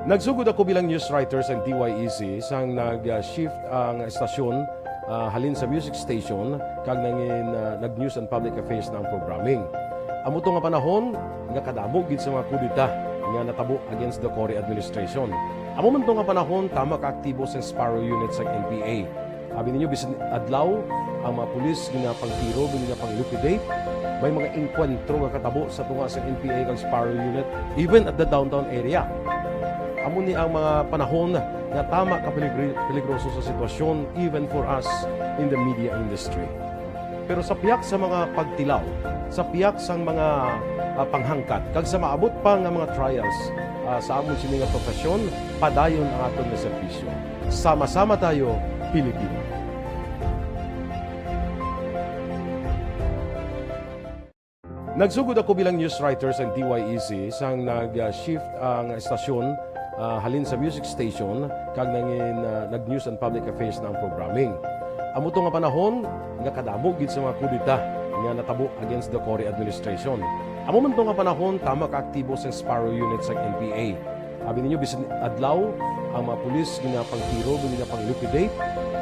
Nagsugod ako bilang news writer sa DYEC sang nag-shift ang estasyon halin sa music station kag nangin nag-news and public affairs ng programming. Amo to nga panahon nga kadamo gid sa mga kudita nga natabo against the Cory administration. Amo man to nga panahon tama ka aktibo sa Sparrow unit sa NPA. Abi ninyo bisan adlaw ang mga pulis nga pangtiro nga pang-liquidate, may mga enkwentro nga katabo sa tunga sa NPA kag Sparrow unit even at the downtown area. Amo ni ang mga panahon nga tama ka peligroso sa sitwasyon even for us in the media industry. Pero sa piyak sa mga pagtilaw, sa piyak sa mga panghangkat, kag sa maabot pa nga mga trials sa amon sini nga profesyon, padayon ang aton nga serbisyo. Sama-sama tayo, Pilipino. Nagsugod ako bilang news writer sa DYEC sang nag-shift ang estasyon halin sa music station kag nangin nag-news and public affairs ng programming. Amo to nga panahon nga kadamo gid sa mga kudita nga natabo against the Cory administration. Amo man to nga panahon tama ka aktibo sa Sparrow unit sa NPA. Abi ninyo bisan adlaw ang mga pulis nga pangtiro nga pang-liquidate,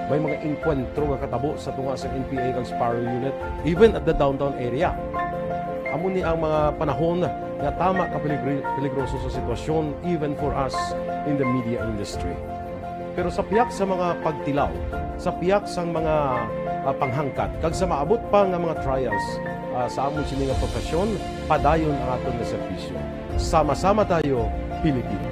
may mga enkwentro nga katabo sa tunga sa NPA kag Sparrow unit even at the downtown area. Amo ni ang mga panahon nga tama ka peligroso sa sitwasyon even for us in the media industry. Pero sa piyak sa mga pagtilaw, sa piyak sa mga panghangkat, kag sa maabot pa nga mga trials sa amon sini nga profesyon, padayon ang aton nga serbisyo. Sama-sama tayo, Pilipino.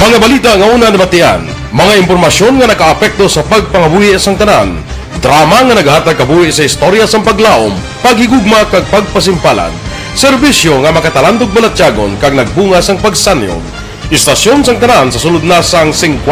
Mga balita nga una nabatian, mga impormasyon nga nakaapekto sa pagpangabuhi sang tanan, drama nga naghatag kabuhi sa istorya sang paglaom, paghigugma kag pagpasimpalan, serbisyo nga makatalandog balatyagon kag nagbunga sang pagsanyog, istasyon sang tanan sa sulod na sang 51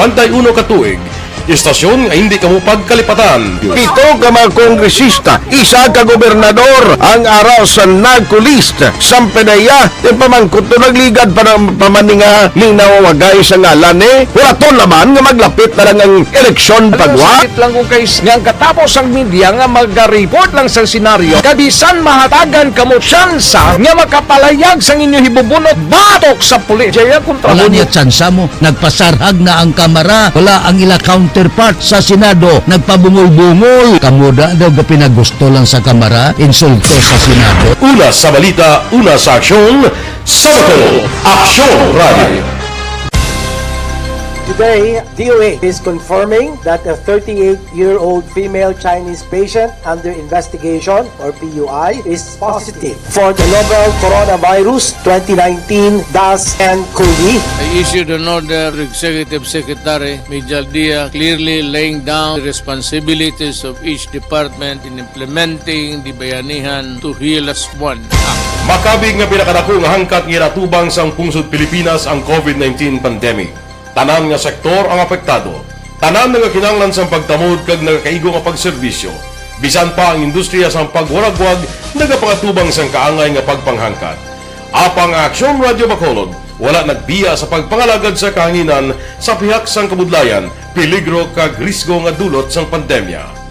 ka tuig, istasyon nga hindi kamo pagkalipatan. Pito ka mga kongresista, isa ka gobernador ang araw sa nagkulist sa pedaya di pamangkot to nagligad para pamaninga linawagay sa ngalan wala to naman nga maglapit na lang ang eleksyon pagwa. Sakit lang kung guys nga katapos ang media nga mag-report lang sa senaryo kabisan mahatagan kamo tsansa nga makapalayag sa inyo hibubunot batok sa pulis. Jaya kontra Wala niya tsansa mo, nagpasarhag na ang kamara, wala ang ila counterpart sa Senado, nagpabungol-bungol. Kamuda daw pinagusto lang sa kamara, insulto sa Senado. Una sa balita, una sa aksyon, Sabado, Aksyon Radio. Today, DOA is confirming that a 38-year-old female Chinese patient under investigation, or PUI, is positive for the novel coronavirus 2019-nCoV. I issued an order to Executive Secretary Major Dia clearly laying down the responsibilities of each department in implementing the Bayanihan to Heal as One Act. Makabig nga pinakadako nga hangkat nga natubang sang pungsod Pilipinas ang COVID-19 pandemic. Tanan nga sektor ang apektado. Tanan nga kinahanglan sang pagtamod kag nagakaigo nga pagserbisyo. Bisan pa ang industriya sang pagwaragwag nagapangatubang sang kaangay nga pagpanghangkat. Apang Aksyon Radio Bacolod wala nagbiya sa pagpangalagad sa kahanginan sa pihak sang kabudlayan, peligro kag risgo nga dulot sang pandemya.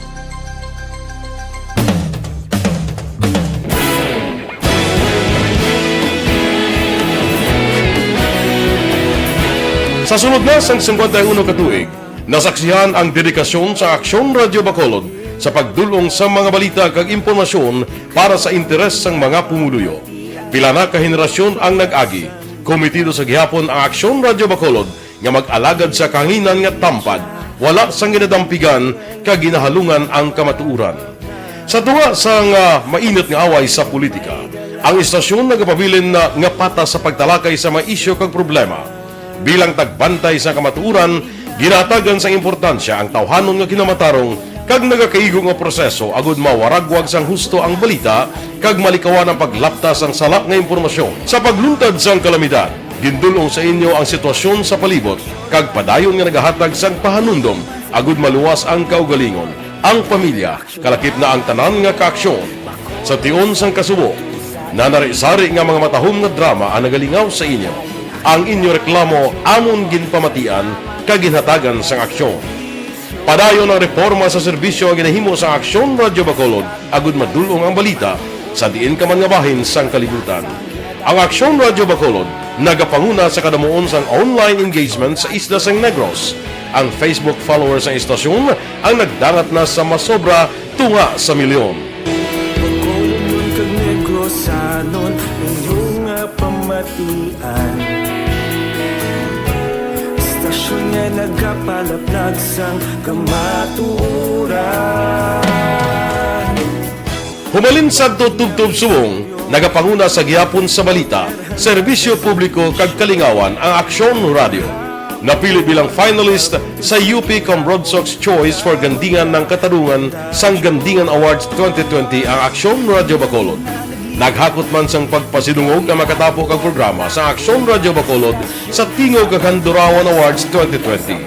Sa sunod na sang 51 ka tuig, nasaksihan ang dedikasyon sa Aksyon Radio Bacolod sa pagdulong sa mga balita kag impormasyon para sa interes sang mga pumuluyo. Pila na ka henerasyon ang nag-agi, komitido sa gihapon ang Aksyon Radio Bacolod nga mag-alagad sa kahanginan nga tampad, wala sang ginadampigan kag ginahalungan ang kamatuuran. Sa tunga sang mainit nga away sa politika, ang istasyon nagapabilin na nga patas sa pagtalakay sa mga isyu kag problema. Bilang tagbantay sa kamatuuran, ginatagan sa importansya ang tawhanon nga kinamatarong kag nagakaigo nga proseso agud mawaragwag sang husto ang balita kag malikawan ang paglaptas ang salak nga impormasyon. Sa pagluntad sang kalamidad, gindulong sa inyo ang sitwasyon sa palibot kag padayon nga nagahatag sang pahanundom agud maluwas ang kaugalingon, ang pamilya, kalakip na ang tanan nga kaaksyon. Sa tion sang kasubo, nanari-sari nga mga matahom nga drama ang nagalingaw sa inyo. Ang inyo reklamo amon ginpamatian kag ginhatagan sang aksyon. Padayon ang reforma sa serbisyo ang ginahimo sa Aksyon Radio Bacolod agud madulong ang balita sa diin ka man nga bahin sang kalibutan. Ang Aksyon Radio Bacolod nagapanguna sa kadamuon sang online engagement sa Isla San Negros. Ang Facebook followers ng istasyon ang nagdarat na sa masobra tunga sa milyon. Istasyon nga nagapalaplag sang kamatuuran. Humalin sa tubtub subong, nagapanguna sa gihapon sa balita, serbisyo publiko kag kalingawan ang Aksyon Radio. Napili bilang finalist sa UP Broadsox Choice for Gandingan ng Katarungan sang Gandingan Awards 2020 ang Aksyon Radio Bacolod. Naghakot man sang pagpasidungog na makatapo kang programa sa Aksyon Radio Bacolod sa Tingog kag Handurawan Awards 2020.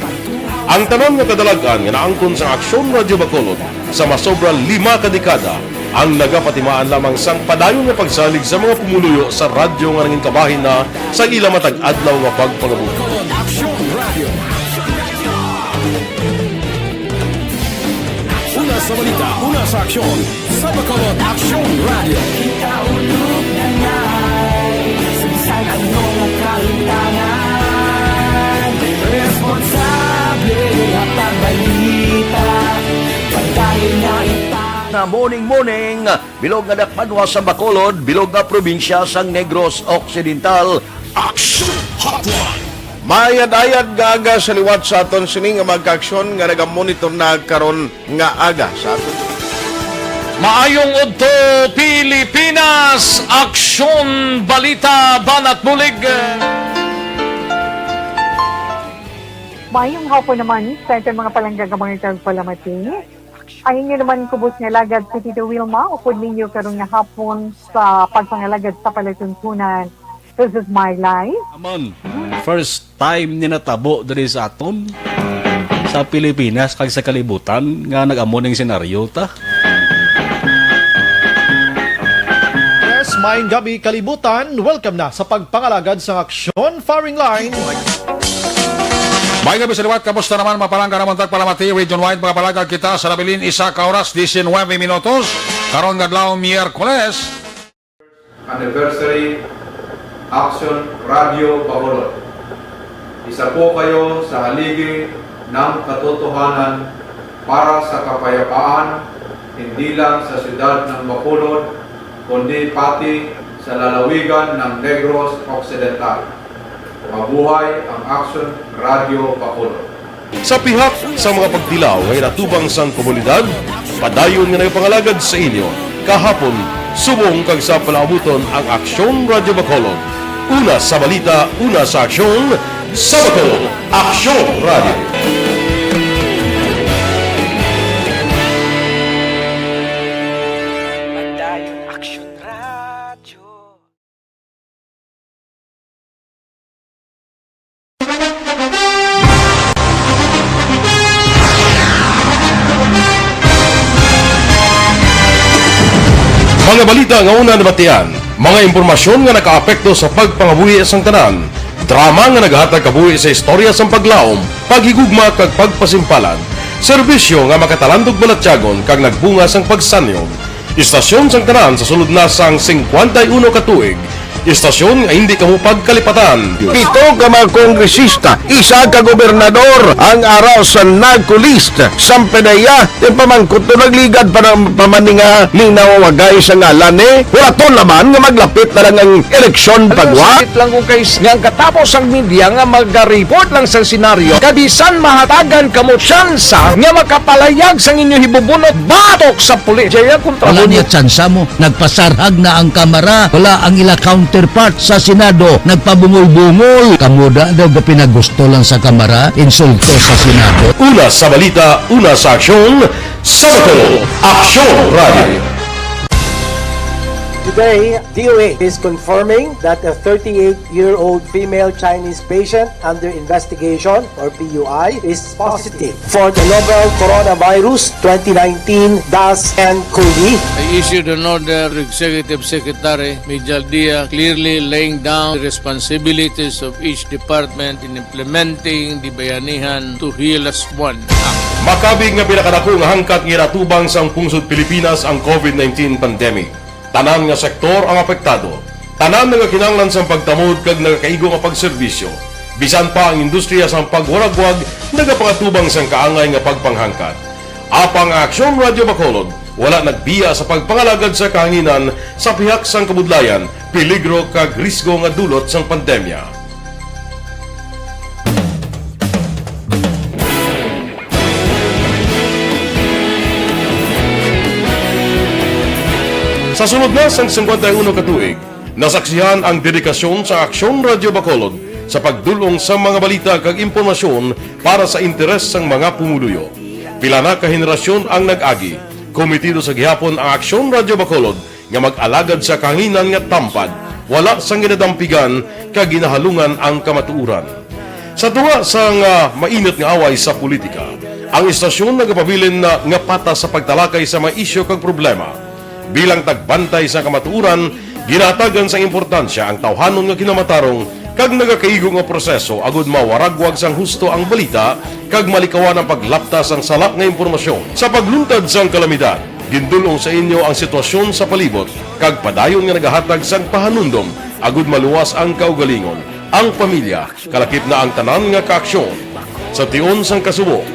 Ang tanan nga kadalagan nga naangkon sa Aksyon Radio Bacolod sa masobra 5 kadekada ang nagapatimaan lamang sang padayon nga pagsalig sa mga pumuluyo sa radyo nga nanging kabahin na sa ila matag adlaw nga pagpangabuhi. Una sa balita, una sa aksyon, sa Bacolod Aksyon Radio. Ikaulog na ngay, sa anong kalintangan, responsable at pagbalita, pagkain na na morning, bilog nga dakpanwa sa Bacolod, bilog nga probinsya sang Negros Occidental. Aksyon Hotline. Mayad-ayad nga aga sa liwat sa aton sini nga magka-aksyon nga nagamonitor na karon nga aga sa aton. Maayong udto Pilipinas, Aksyon Balita Banat Bulig. Maayong hapon naman sa ito mga palanggang mga palamati. Ay inyo naman kubos nga lagad sa Tito Wilma, upod ninyo karon nga hapon sa pagpangalagad sa palatuntunan. This is my life. Amon, first time ni natabo diri sa aton sa Pilipinas kag sa kalibutan nga nag-amon ning senaryo ta. Yes, maayong gabi kalibutan. Welcome na sa pagpangalagad sa Aksyon Firing Line. May gabi sa liwat, kamusta naman mapalangga naman tagpalamati, region wide mga palagag kita sa labilin isa ka oras, 19 minutos, karon gadlaw Miyerkules. Anniversary Aksyon Radio Bacolod. Isa po kayo sa haligi ng katotohanan para sa kapayapaan, hindi lang sa siyudad ng Bacolod, kundi pati sa lalawigan ng Negros Occidental. Mabuhay ang Aksyon Radio Bacolod. Sa pihak sa mga pagdilaw ngay natubang sang komunidad, padayon nga nagpangalagad sa inyo. Kahapon, subong kag sa palaabuton ang Aksyon Radio Bacolod. Una sa balita, una sa aksyon, sa Bacolod, Aksyon Radio. Mga balita nga una nabatian, mga impormasyon nga nakaapekto sa pagpangabuhi sang tanan, drama nga naghatag kabuhi sa istorya sang paglaom, paghigugma kag pagpasimpalan, serbisyo nga makatalandog balatyagon kag nagbunga sang pagsanyog, istasyon sang tanan sa sulod na sang 51 ka tuig, istasyon nga hindi kamo pagkalipatan. 7 ka mga kongresista, 1 ka gobernador ang araw sa nagkulist sampedaya yung pamangkot na nagligad para pamaninga ning nawawagay sa ngalan wala to naman nga maglapit na lang ang eleksyon pagwa. Sakit lang kung kayo nga katapos ang media nga mag-report lang sa senaryo kabisan mahatagan kamo tsansa nga makapalayag sang inyo hibubunot batok sa pulis. Jaya kontra wala niya tsansa mo, nagpasarhag na ang kamera, wala ang ila counterpart sa Senado, nagpabungol-bungol. Kamuda daw ga pinagusto lang sa kamera, insulto sa Senado. Una sa balita, una sa aksyon, sa Bacolod, Aksyon Radio. Today, DOA is confirming that a 38-year-old female Chinese patient under investigation, or PUI, is positive for the novel coronavirus 2019-nCoV. I issued an order to Executive Secretary Major Dia clearly laying down the responsibilities of each department in implementing the Bayanihan to Heal as One Act. Makabig nga pinakadako nga hangkat nga natubang sang pungsod Pilipinas ang COVID-19 pandemic. Tanan nga sektor ang apektado. Tanan nga kinahanglan sa pagtamod kag nagakaigo nga pagserbisyo. Bisan pa ang industriya sa pagwaragwag nagapangatubang sang kaangay nga pagpanghangkat. Apang Aksyon Radio Bacolod wala nagbiya sa pagpangalagad sa kahanginan sa pihak sang kabudlayan, peligro kag risgo nga dulot sang pandemya. Sa sunod na sang 51 katuig, nasaksihan ang dedikasyon sa Aksyon Radio Bacolod sa pagdulong sa mga balita kag impormasyon para sa interes sang mga pumuluyo. Pila na ka henerasyon ang nag-agi, komitido sa gihapon ang Aksyon Radio Bacolod nga mag-alagad sa kahanginan nga tampad, wala sang ginadampigan kag ginahalungan ang kamatuuran. Sa tunga sang mainit nga away sa politika, ang istasyon nagapabilin na nga pata sa pagtalakay sa mga isyu kag problema. Bilang tagbantay sa kamatuuran, ginatagan sa importansya ang tawhanon nga kinamatarong kag nagakaigo nga proseso agud mawaragwag sang husto ang balita kag malikawan ang paglaptas ang salak nga impormasyon. Sa pagluntad sang kalamidad, gindulong sa inyo ang sitwasyon sa palibot kag padayon nga nagahatag sang pahanundom agud maluwas ang kaugalingon, ang pamilya, kalakip na ang tanan nga kaaksyon. Sa tion sang kasubo,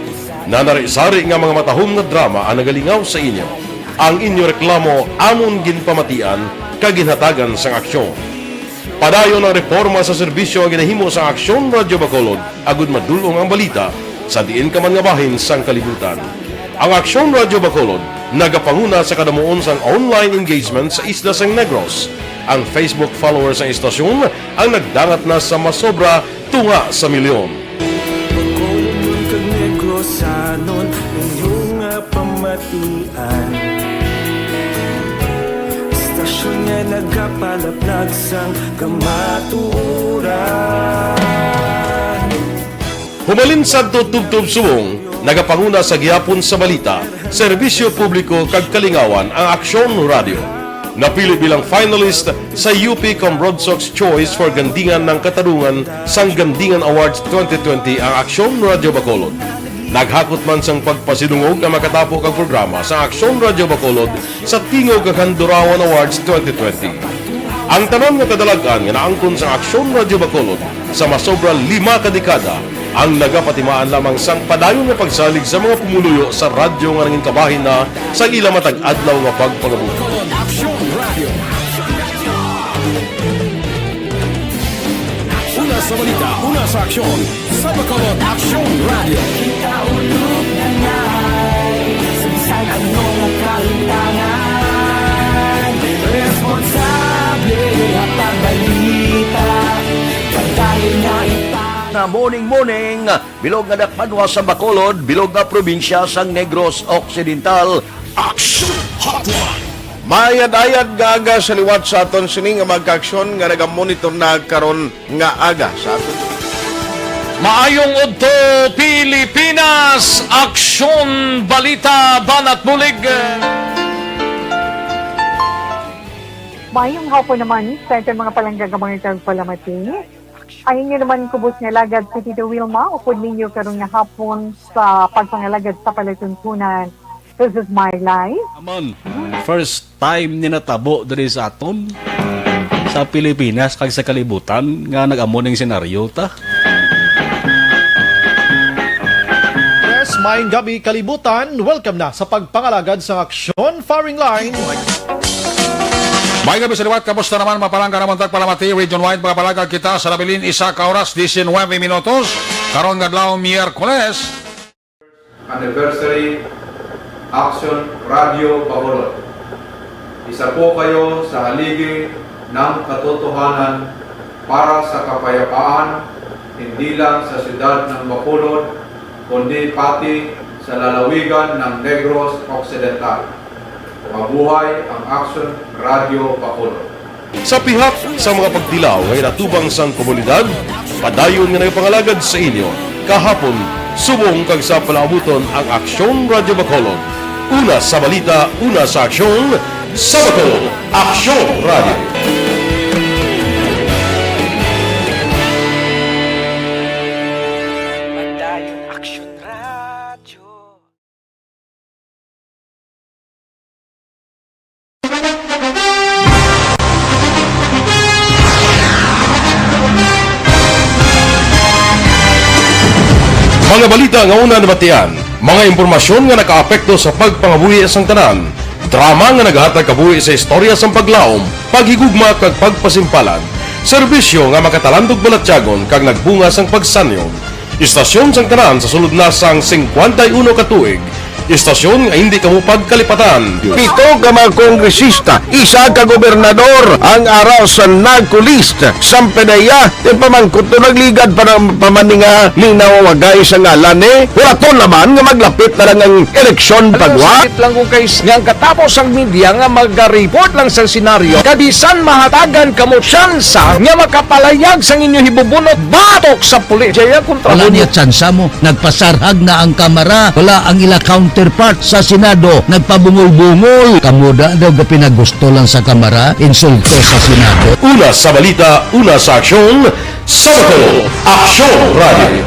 nanari-sari nga mga matahom nga drama ang nagalingaw sa inyo. Ang inyo reklamo amon ginpamatian kag ginhatagan sang aksyon. Padayon ang reforma sa serbisyo ang ginahimo sa Aksyon Radio Bacolod agud madulong ang balita sa diin ka man nga bahin sang kalibutan. Ang Aksyon Radio Bacolod nagapanguna sa kadamuon sang online engagement sa isla sang Negros. Ang Facebook followers sa istasyon ang nagdangat na sa masobra tunga sa milyon. Bacolod kag Negros sanon inyong pamatian. Istasyon nga nagapalaplag sang kamaturan. Humalin sa tutubtub subong, nagapanguna sa gihapon sa balita, serbisyo publiko kag kalingawan ang Aksyon Radio. Napili bilang finalist sa UP Broadsox Choice for Gandingan ng Katarungan sang Gandingan Awards 2020 ang Aksyon Radio Bacolod. Naghakot man sang pagpasidungog ang makatapo kang programa sa Aksyon Radio Bacolod sa Tingog kag Handurawan Awards 2020. Ang tanan nga kadalagan nga naangkon sa Aksyon Radio Bacolod sa masobra 5 ka dekada ang nagapatimaan lamang sang padayon nga pagsalig sa mga pumuluyo sa radyo nga nangin kabahin na sa ila matag adlaw nga pagpangabuhi. Aksyon Radio. Una sa balita, una sa aksyon. Sa Bacolod Aksyon Radio. Ikaulog na ngay, sagsag ang mga kalintangan. Responsable at pagbalita, pagkain na na morning, bilog nga dakpanwa sa Bacolod, bilog nga probinsya sang Negros Occidental. Aksyon Hotline. Mayad-ayad nga aga sa liwat sa aton sining nga magkaaksyon nga nagamonitor na karon nga aga sa aton. Maayong udto Pilipinas, Aksyon Balita Banat Bulig. Mayong hapon naman sa ating mga palanggagamangan itang palamati. Ay inyo naman kubos nga lagad si Tito Wilma, upod ninyo karong nga hapon sa pagpangalagad sa palatuntunan. This is my life. Amon, first time ni natabo diri sa aton sa Pilipinas kag sa kalibutan nga nag-amo ning senaryo ta. Yes, maayong gabi kalibutan. Welcome na sa pagpangalagad sa Aksyon Firing Line. May gabi sa liwat, kamusta naman mapalangga naman tagpalamati, region-wide mga palagag kita sa labilin isa ka oras, 19 minutos, karon nga adlaw Miyerkules. Anniversary Aksyon Radio Bacolod. Isa po kayo sa haligi ng katotohanan para sa kapayapaan, hindi lang sa siyudad ng Bacolod, kundi pati sa lalawigan ng Negros Occidental. Mabuhay ang Aksyon Radio Bacolod. Sa pihak sa mga pagdilaw ngay natubang sang komunidad, padayon nga nagpangalagad sa inyo, kahapon, subong kag sa palaabuton ang Aksyon Radio Bacolod. Una sa balita, una sa aksyon, sa Bacolod, Aksyon Radio. Mga balita nga una nabatian, mga impormasyon nga nakaapekto sa pagpangabuhi sang tanan, drama nga naghatag kabuhi sa istorya sang paglaom, paghigugma kag pagpasimpalan, serbisyo nga makatalandog balatyagon kag nagbunga sang pagsanyon, istasyon sang tanan sa sulod na sang 51 ka tuig, istasyon nga hindi kamo pagkalipatan. Pito ka mga kongresista, isa ka gobernador ang araw sa nagkulist sa pedaya di pamangkot to nagligad para pamaninga linaw wagay sa ngalan wala naman nga maglapit na lang ang eleksyon pagwa. Sakit lang kung kays nga katapos ang media nga mag-report lang sa senaryo kabisan mahatagan kamo tsansa nga makapalayag sa inyo hibubunot batok sa pulis. Jaya kontra Wala niya tsansa mo, nagpasarhag na ang kamera, wala ang ila counterpart sa Senado, nagpabungol-bungol. Kamuda daw ga pinagusto lang sa kamera, insulto sa Senado. Una sa balita, una sa aksyon, Sabado, Aksyon Radio.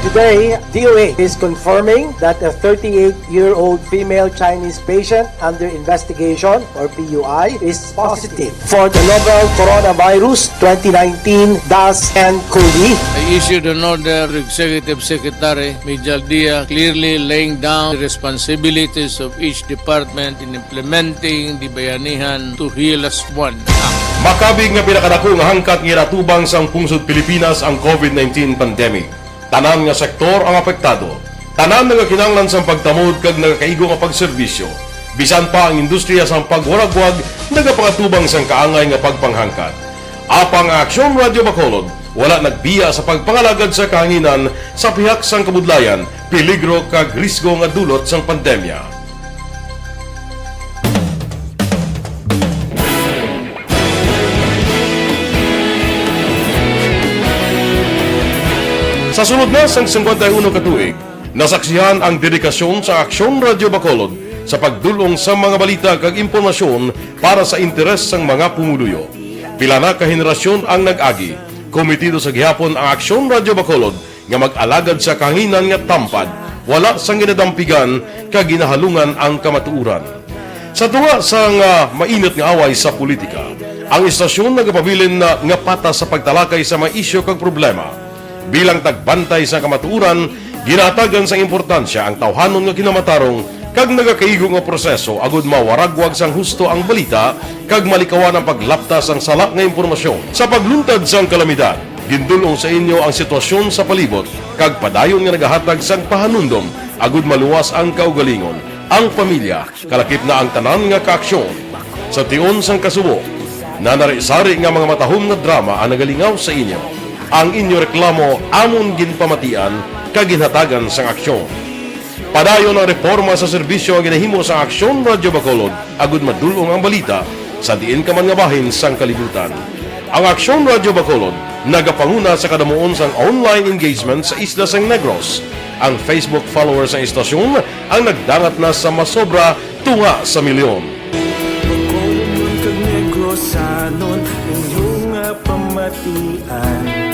Today, DOA is confirming that a 38-year-old female Chinese patient under investigation, or PUI, is positive for the novel coronavirus 2019-10-CoV. I issued an order to Executive Secretary Major Dia clearly laying down the responsibilities of each department in implementing the Bayanihan to Heal as One Act. Makabig nga pinakadako nga hangkat nga iratubang sang pungsod Pilipinas ang COVID-19 pandemic. Tanan nga sektor ang apektado. Tanan nga kinahanglan sang pagtamod kag nagakaigo nga pagserbisyo. Bisan pa ang industriya sang pagwaragwag nagapangatubang sang kaangay nga pagpanghangkat. Apang Aksyon Radio Bacolod wala nagbiya sa pagpangalagad sa kahanginan sa pihak sang kabudlayan, peligro kag risgo nga dulot sang pandemya. Sa sunod na sang 51 ka tuig, nasaksihan ang dedikasyon sa Aksyon Radio Bacolod sa pagdulong sa mga balita kag impormasyon para sa interes sang mga pumuluyo. Pila na ka henerasyon ang nag-agi, komitido sa gihapon ang Aksyon Radio Bacolod nga mag-alagad sa kahanginan nga tampad, wala sang ginadampigan kag ginahalungan ang kamatuuran. Sa tunga sang mainit nga away sa politika, ang istasyon nagapabilin na nga patas sa pagtalakay sa mga isyu kag problema. Bilang tagbantay sa kamatuuran, ginatagan sa importansya ang tawhanon nga kinamatarong kag nagakaigo nga proseso agud mawaragwag sang husto ang balita kag malikawan ang paglapta sang sala nga impormasyon. Sa pagluntad sang kalamidad, gindulong sa inyo ang sitwasyon sa palibot kag padayon nga nagahatag sang pahanundom agud maluwas ang kaugalingon, ang pamilya, kalakip na ang tanan nga kaaksyon. Sa tion sang kasubo, nanari-sari nga mga matahom nga drama ang nagalingaw sa inyo. Ang inyo reklamo amon ginpamatian kag ginhatagan sang aksyon. Padayon ang reforma sa serbisyo ang ginahimo sa Aksyon Radio Bacolod agud madulong ang balita sa diin ka man nga bahin sang kalibutan. Ang Aksyon Radio Bacolod nagapanguna sa kadamuon sang online engagement sa isla sang Negros. Ang Facebook followers sa istasyon ang nagdangat na sa masobra tunga sa milyon. Bacolod kag Negros anon inyong pamatian.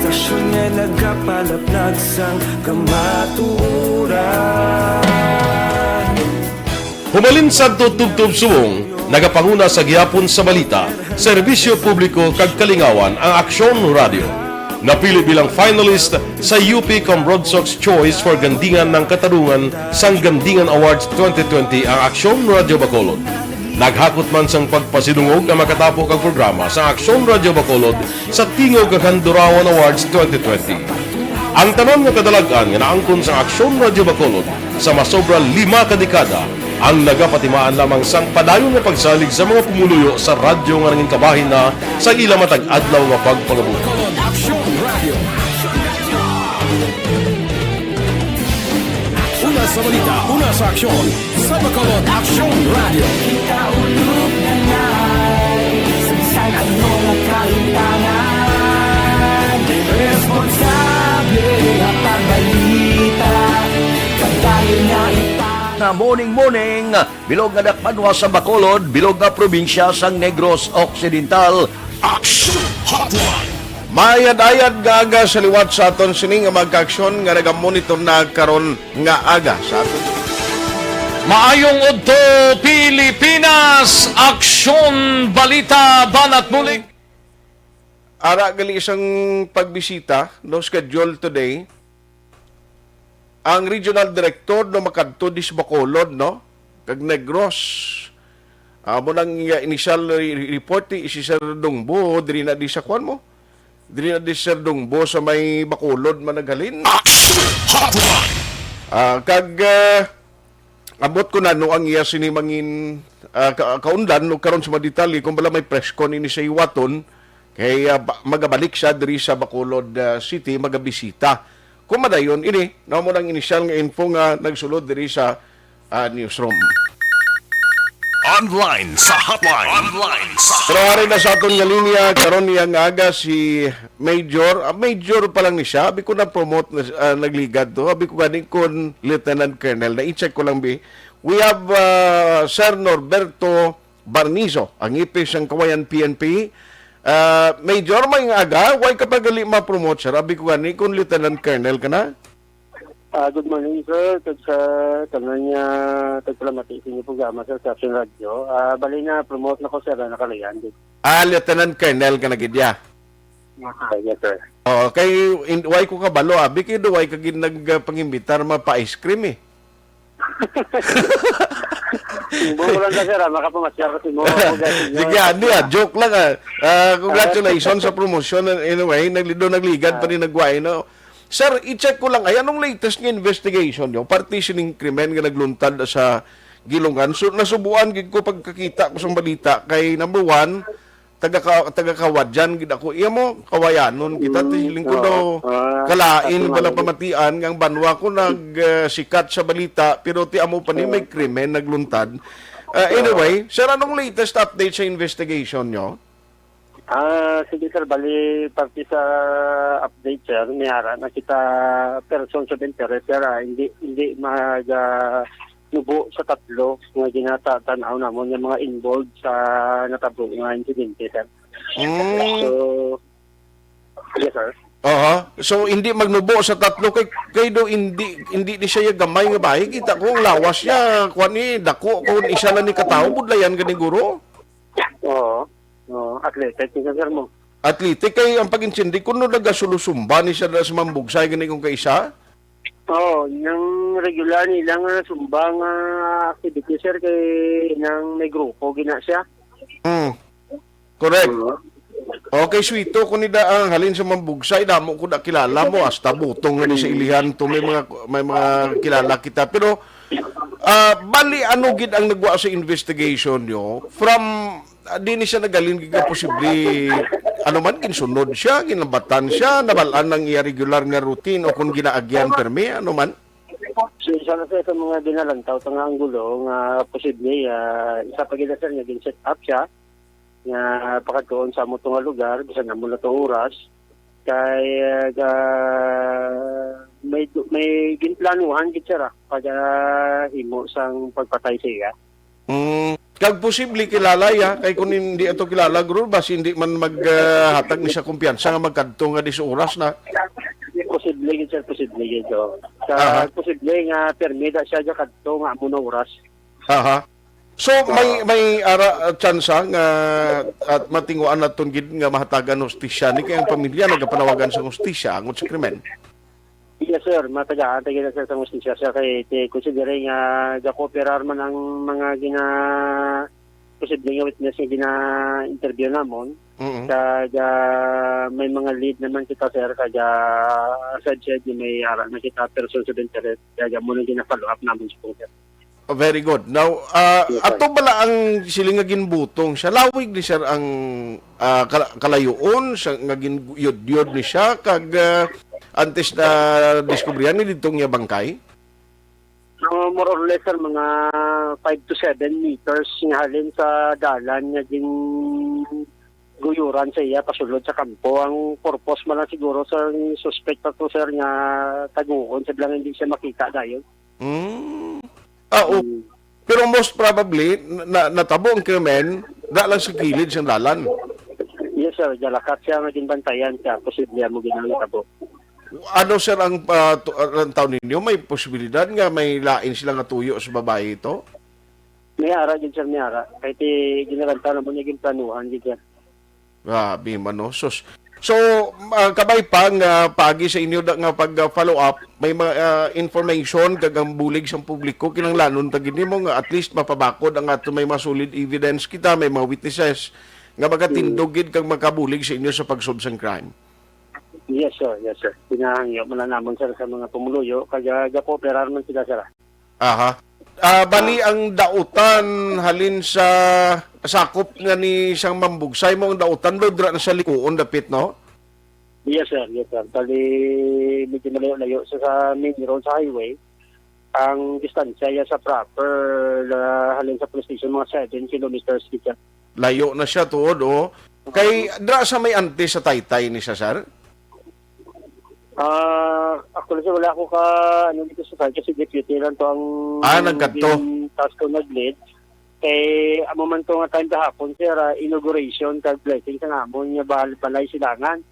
Istasyon nga nagapalaplag sang kamaturan. Humalin sa tutubtub suwong, nagapanguna sa gihapon sa balita, serbisyo publiko kag kalingawan ang Aksyon Radio. Napili bilang finalist sa UP Comrodsox Choice for Gandingan ng Katarungan sang Gandingan Awards 2020 ang Aksyon Radio Bacolod. Naghakot man sang pagpasidungog ang makatapo kag programa sa Aksyon Radio Bacolod sa Tingog kag Handurawan Awards 2020. Ang tanan nga kadalagan nga naangkon sa Aksyon Radio Bacolod sa masobra 5 ka dekada ang nagapatimaan lamang sang padayon nga pagsalig sa mga pumuluyo sa radyo nga nanging kabahin na sa ila matag adlaw nga pagpangabuhi. Aksyon Radio. Una sa balita, una sa aksyon. Sa Bacolod, Aksyon Radio. Ikaulog na ngay, sansan ang mga kaintangan. Responsable ang pagbalita, kagaya na Na morning, bilog nga dakpanwa sa Bacolod, bilog nga probinsya sang Negros Occidental. Aksyon Hotline. Mayad-ayad nga aga sa liwat sa aton sining nga magkaaksyon nga nagamonitor na karon nga aga sa aton. Maayong udto Pilipinas, Aksyon Balita Banat Muling. ara gali isang pagbisita no schedule today ang regional director no makadto dis Bacolod no kag Negros. Mo nang initial report ni si Sir Dongbo diri na di sa kwan mo. Diri na di Sir Dongbo sa may Bacolod managhalin. Kag abot ko na no ang iya sinimangin kaundan no karon sa mga detalye kung bala may press con ini sa Iwaton kay magabalik siya diri sa Bacolod City magabisita. Kung madayon ini na mo nang initial nga info nga nagsulod diri sa newsroom. Online sa hotline. Pero hari na sa aton nga linya karon niya nga aga si Major. Major pa lang ni siya. Abi ko na promote na nagligad to. Abi ko ganing kon Lieutenant Colonel. Na-check ko lang bi. We have Sir Norberto Barnizo, ang ipis ng Kawayan PNP. Major, may nga aga. Why ka pagali ma-promote, sir? Abi ko ganing kon Lieutenant Colonel ka na? Good morning, sir. Sa kananya tagpalamati sa inyo programa, sir, sa Aksyon Radio. Bali na, promote na ko, sir, na nakalayan. Lieutenant Colonel ka na gidya. Yes, sir. Kay why ko kabalo, abi kay do why ka gid nagpangimbitar mapa-ice cream eh. Buo lang ka, sir, makapamasyar kasi mo. Sige, joke lang congratulations sa promotion. Anyway, nagligad pa rin nagway, no? Sir, i-check ko lang, anong latest ng investigation nyo? Partitioning krimen nga nagluntad sa Gilungan. So, nasubuan gid ko pagkakita ko sa balita kay number 1, taga-kawadyan gid ako. Iya mo, kawayanon kita. Tiling ko daw kalain pala pamatian ng banwa ko nagsikat sa balita pero ti amo pa ni may krimen nagluntad. Anyway, sir, anong latest update sa investigation nyo? Sige, sir, bali parte sa update, sir, mayara na kita persons of interest, sir, hindi nubo sa tatlo nga ginatanaw namon yung mga involved sa natabo nga insidente, sir. So, yes, sir. So hindi magnubo sa tatlo kay do hindi di siya gamay nga bahay kita ko ang lawas niya kuan ni dako kun isa lang ni katawo budlayan gani guro. Athletic ni sir mo. Athletic kay ang pag-insindi kuno nagasolusumba ni siya sa mambugsay gani kung kaisa. Yung regular nilang sumbang activity, sir, kay nang may grupo gina siya. Correct. Okay, sweeto kung nida ang halin sa mambugsay damo ko na kilala mo hasta butong nga ni sa ilihan to may mga kilala kita pero bali ano gid ang nagwa sa investigation nyo from di ni siya nagalin giga posible ano man ginsunod siya ginabatan siya nabalaan ng iya regular nga routine o kung ginaagyan permi ano man. So isa na sa mga dinalantaw nga ang gulo nga posible isa pa gid sir nga gin-set up siya nga pakatuon sa mo nga lugar bisan na mo na to oras kay may ginplanuhan gid sir kada himo sang pagpatay siya. Kag posible kilala ya kay kun hindi ato kilala guro bas hindi man maghatag ni sa kumpiyansa nga magkadto nga 10 oras na. Posible gid sir, posible gid so. Posible nga permida siya ja kadto nga amo na oras. So may ara tsansa nga at matinguan naton gid nga mahatagan hustisya ni kay ang pamilya nagapanawagan sa hustisya angot sa krimen. Yes, sir. Matagaan tayo na sa mustisya siya kay consider nga ga-cooperar man ang mga posible nga witness nga gina-interview namon. Kaya may mga lead naman kita, sir. Kaya said may ara na kita person sa interest. Kaya mo na gina-follow up namin siya. Very good. Now, ato bala ang siling nga ginbutong siya. Lawig ni sir ang kalayoon sa nga ginyod ni siya kag antes na diskubrihan ni ditong niya bangkay? More or less, sir, mga 5 to 7 meters nga halin sa dalan nga din guyuran sa iya pasulod sa kampo. Ang purpose man lang siguro, sir, suspect to, sir, nga taguon. Sa bilang hindi siya makita dayon. Pero most probably, natabo ang krimen, lang sa kilid siyang dalan. Yes, sir. Dalakat siya nga din bantayan siya. Posible mo ginang-tabo. Ano sir ang taon ninyo? May posibilidad nga may lain sila nga tuyo sa babae ito? May ara din sir, may ara. Kahit ginaranta na mo niya ginplanuhan din sir. Grabe man no. Sus, So, kabay pa nga pagi sa inyo nga pag-follow up, may mga information kag ang bulig sa publiko kinanglanon tagid nimo nga at least mapabakod ang ato may mga solid evidence kita, may mga witnesses nga magatindog kag makabulig sa inyo sa pagsolve sang crime. Yes, sir. Yes, sir. Pinahangyo mo na namon, sir, sa mga pumuluyo. Kaya gakooperar man sila, sir. Aha. Bali ang dautan halin sa sakop nga ni siyang mambugsay mo ang dautan do dira na sa likuon dapit no? Yes, sir. Yes, sir. Bali, medyo malayo-layo sa main road sa highway. Ang distansya sa proper halin sa police station, mga 7 kilometers, sir. Layo na siya tuod, oh. Kay dira sa may ante sa Taytay ni siya, sir? Actually, wala ako dito sa side kasi deputy lang to ang nagkanto. task ko nag-lead. Kay amo man to nga time kahapon, sir, inauguration kag blessing sa namon nga balay silangan.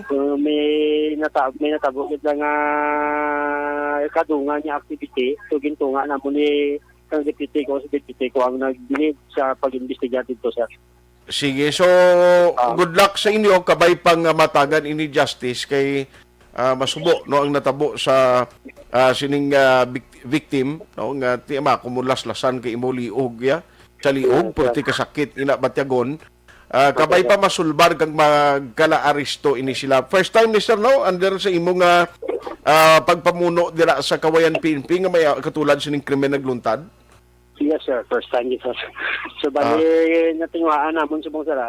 So, may natabo lang nga kadungan niya activity. So gintunga namon ni ang deputy ko ang nag-lead sa pag-imbestiga dito, sir. Sige, so good luck sa inyo kabay pang matagan ini justice kay masubo no ang natabo sa sining victim no nga tiama kumulas-lasan kay imo liog ya sa liog purti kasakit ina batyagon kabay pa masulbar kag magkala-aresto ini sila. First time ni sir no under sa imo nga pagpamuno dira sa Kawayan PNP nga may katulad sining krimen nagluntad. Yes, sir. First time dito. So, bali, natingwaan namon sa mga sara,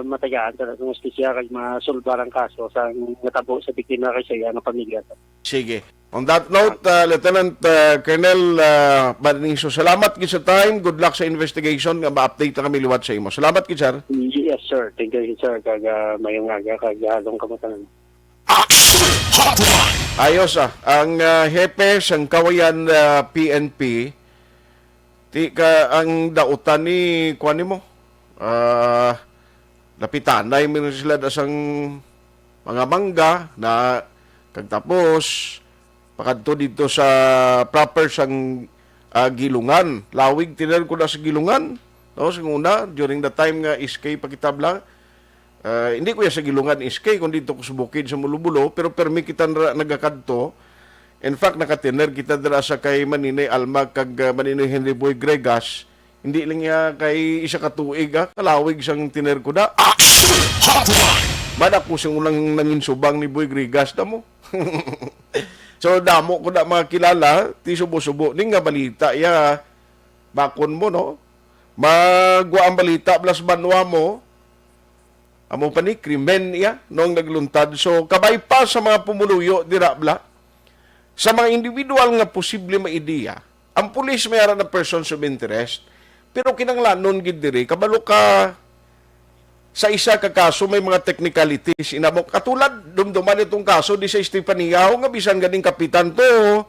matagaan sa justisya kag masulbar ang kaso sa natabo sa biktima kay siya ng pamilya. Sige. On that note, Lieutenant Colonel Baniso, salamat gid sa time. Good luck sa investigation. Ma-update na kami liwat sa imo. Salamat gid, sir. Yes, sir. Thank you, sir. Kag mayong aga kag halong kamutan. Ayos ang hepe sang Kawayan PNP ang dautan ni kuan nimo lapitanay mo sila dasang mga mangga na kagtapos pakadto dito sa proper sang Gilungan. Lawig tinan ko na sa Gilungan no sa una during the time nga SK pakitabla hindi ko ya sa Gilungan SK kundi dito ko sa bukid sa Mulubulo pero permi kita nagakadto. In fact, nakatiner kita dira sa kay Maninay Alma kag Maninay Henry Boy Gregas. Hindi lang niya kay isa ka tuig kalawig siyang tiner ko da. Madak ko siyang unang nanginsubang ni Boy Gregas da mo. So damo ko na mga kilala, ti subo-subo ning nga balita ya bakon mo no. Magwa ang balita plus banwa mo. Amo pa ni krimen ya nung nagluntad. So kabay pa sa mga pumuluyo dira bla. Sa mga individual nga posible maideya, ang pulis may ara na persons of interest, pero kinanglanon gid diri kabalo ka sa isa ka kaso may mga technicalities inamo katulad dumduman itong kaso di sa Estefania nga bisan ganing kapitan to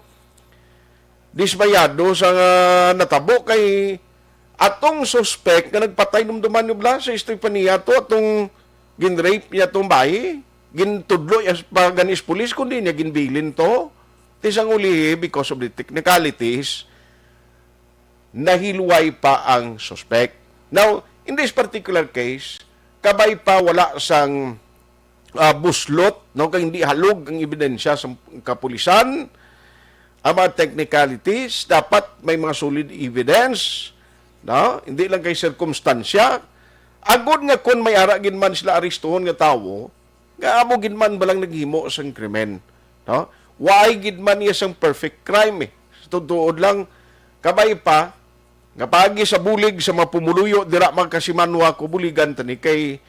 dismayado sa natabo kay atong suspect nga nagpatay dumduman yung bla sa Estefania to atong ginrape niya tong bayi gintudlo as paganis pulis kundi niya ginbilin to. Tisang uli, because of the technicalities, nahilway pa ang suspect. Now, in this particular case, kabay pa wala sang buslot, no? Kaya hindi halog ang ebidensya sa kapulisan. Ang mga technicalities, dapat may mga solid evidence, no? Hindi lang kay circumstansya. Agod nga kung may aragin man sila aristohon nga tawo, nga amo ginman balang naghimo sang krimen, no? Why gid man iya sang perfect crime tutuod lang kabay pa nga pagi sa bulig sa mga pumuluyo dira magkasimanwa ko buligan tani kay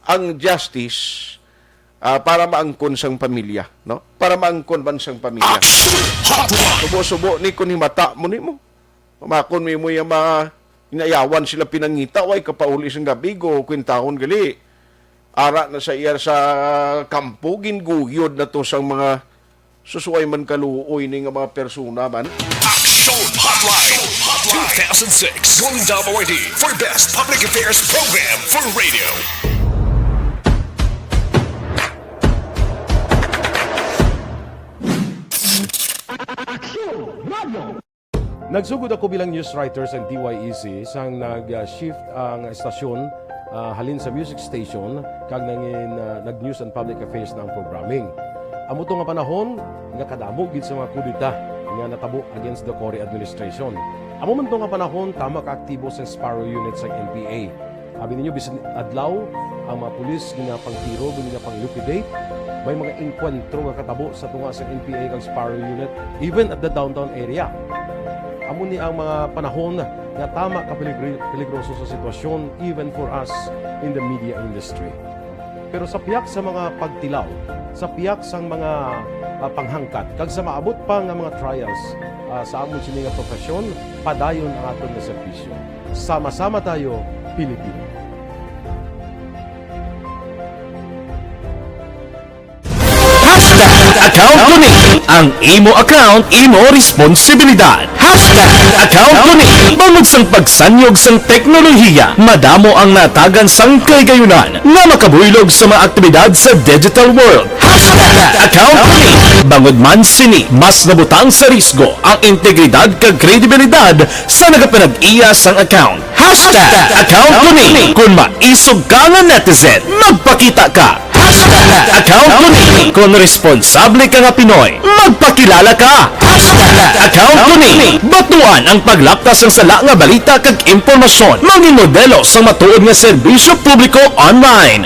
ang justice para maangkon sang pamilya no para maangkon man sang pamilya subo-subo ni kun himata mo nimo makon mo yung mga inayawan sila pinangita way kapauli sang gabi go kwintahon gali ara na sa iya sa kampo ginguyod na to sang mga susuway man kaluoy ni nga mga persona man. Aksyon Hotline 2006 won WID for Best Public Affairs Program for Radio. Nagsugod ako bilang news writer sa DYEC sang nag-shift ang estasyon halin sa music station kag nangin nag-news and public affairs na ang programming. Amo to nga panahon nga kadamo gid sa mga kudita nga natabo against the Cory administration. Amo man to nga panahon tama ka aktibo sa Sparrow unit sa NPA. Abi ninyo bisan adlaw ang mga pulis nga pangtiro nga pang-liquidate, may mga enkwentro nga katabo sa tunga sa NPA kag Sparrow unit even at the downtown area. Amo ni ang mga panahon nga tama ka peligroso sa sitwasyon even for us in the media industry. Pero sa piyak sa mga pagtilaw, sa piyak sa mga panghangkat, kag sa maabot pa nga mga trials sa amon sini nga profesyon, padayon ang aton nga serbisyo. Sama-sama tayo, Pilipino. Account ko ni ang imo account, imo responsibilidad. Account ko ni bangod sang pagsanyog sang teknolohiya, madamo ang natagan sang kaygayunan nga makabuylog sa mga aktibidad sa digital world. Account ko ni bangod man sini mas nabutang sa risgo ang integridad kag kredibilidad sa nagapanag-iya sang account. Account ko ni kung maisog ka nga netizen, magpakita ka. Account ko ni kung responsable ka nga Pinoy, magpakilala ka. Account ko ni batuan ang paglaptas ng sala nga balita kag impormasyon, maging modelo sa matuod nga serbisyo publiko online.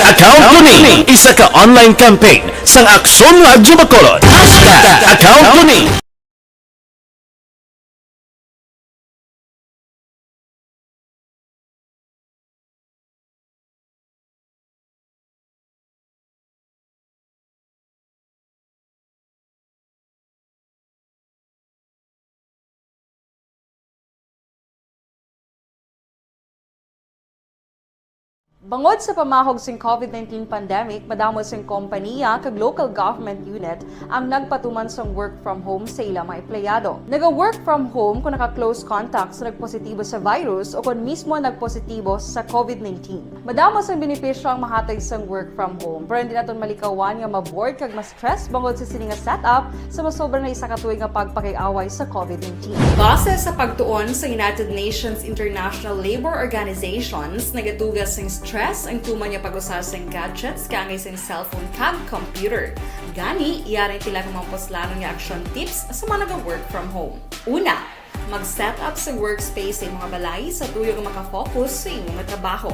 Account ko ni isa ka online campaign sang Aksyon Radio Bacolod. Account ko ni Bangod sa pamahog sing COVID-19 pandemic, madamo sing kompanya kag local government unit ang nagpatuman sang work from home sa ilang mga empleyado. Naga-work from home kung naka-close contact sa nagpositibo sa virus o kung mismo nagpositibo sa COVID-19. Madamo sang benepisyo ang mahatag sang work from home, pero hindi naton malikawan nga ma-bored kag ma-stress bangod sa sini nga setup sa masobra na isa ka tuig nga pagpakiaway sa COVID-19. Base sa pagtuon sa United Nations International Labor Organizations, nagatugas sing stress ang tuman niya pag-usar sa gadgets kangay sa cellphone kag computer. Gani, iyaring tila ng mga poslanong nga action tips sa mga nag-work from home. Una, mag-set up sa workspace sa mga balay sa tuyo nga makafocus sa imong trabaho.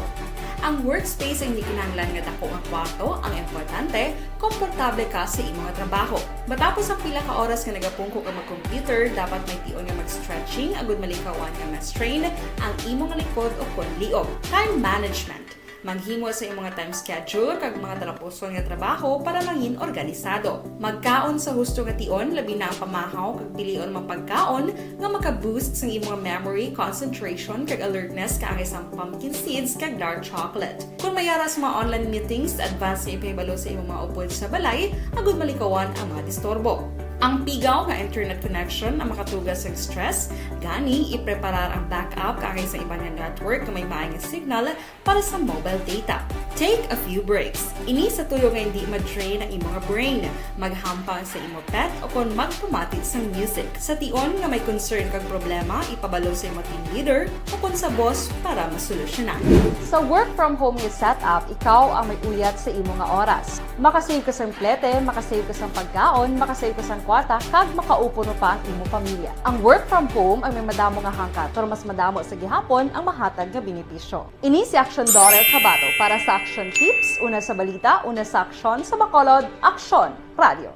Ang workspace ay hindi kinahanglan nga dako nga kwarto, ang importante, komportable ka sa imong trabaho. Matapos ang pila ka oras nga nagapungko ka mag-computer, dapat may tion nga mag-stretching agud malikawan nga ma-strain ang imong likod o konliog. Time management. Maghimo sa imong time schedule kag mga tarapuson nga trabaho para maging organisado. Magkaon sa husto nga tion, labi na ang pamahaw kag pilion mapagkaon nga maka-boost sa imong memory, concentration kag alertness kaangay sang pumpkin seeds kag dark chocolate. Kung mayara sa mga online meetings, advance nga ipahibalo sa imong mga upod sa balay, agud malikawan ang mga disturbo. Ang pigaw nga internet connection ang makatugas sa stress, gani ipreparar ang backup kaangay sa ibang network na may maayong signal para sa mobile data. Take a few breaks. Ini sa tuyo nga hindi ma-drain ang imong brain, maghampang sa imong pet o kung magpumatit sa music. Sa tion nga may concern kag problema, ipabalo sa imong team leader o kung sa boss para masolusyonan. Sa work from home nga setup, ikaw ang may uyat sa imong nga oras. Makasave ka sa plete, makasave ka sa pagkaon, makasave ka sa kwarta, kag makaupo no pa ang imong pamilya. Ang work from home ay may madamo nga hangkat, pero mas madamo sa gihapon ang mahatag nga benepisyo. Ini si Aksyon Dorel Cabato para sa Action Tips, una sa balita, una sa aksyon sa Bacolod, Aksyon Radio.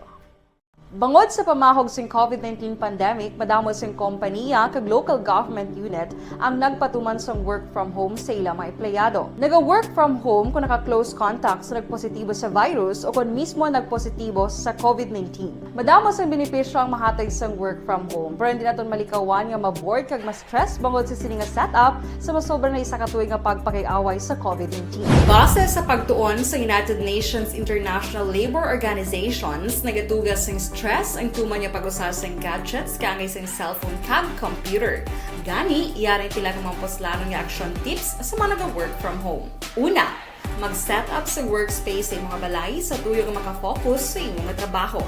Bangod sa pamahog sing COVID-19 pandemic, madamo sing kompanya kag local government unit ang nagpatuman sang work from home sa ilang mga empleyado. Naga-work from home kung naka-close contact sa nagpositibo sa virus o kung mismo nagpositibo sa COVID-19. Madamo sang benepisyo ang mahatag sang work from home, pero hindi naton malikawan nga ma-bored kag ma-stress bangod sa sini nga setup sa masobra na isa ka tuig nga pagpakiaway sa COVID-19. Base sa pagtuon sa United Nations International Labor Organizations, nagatugas sing stress ang tuman niya pag-usar sa gadgets kaangay sa cellphone kag computer. Gani, iyaring tila ng mga poslanong nga action tips sa mga nag-work from home. Una, mag-set up sa workspace sa mga balay sa tuyo nga makafocus sa imong trabaho.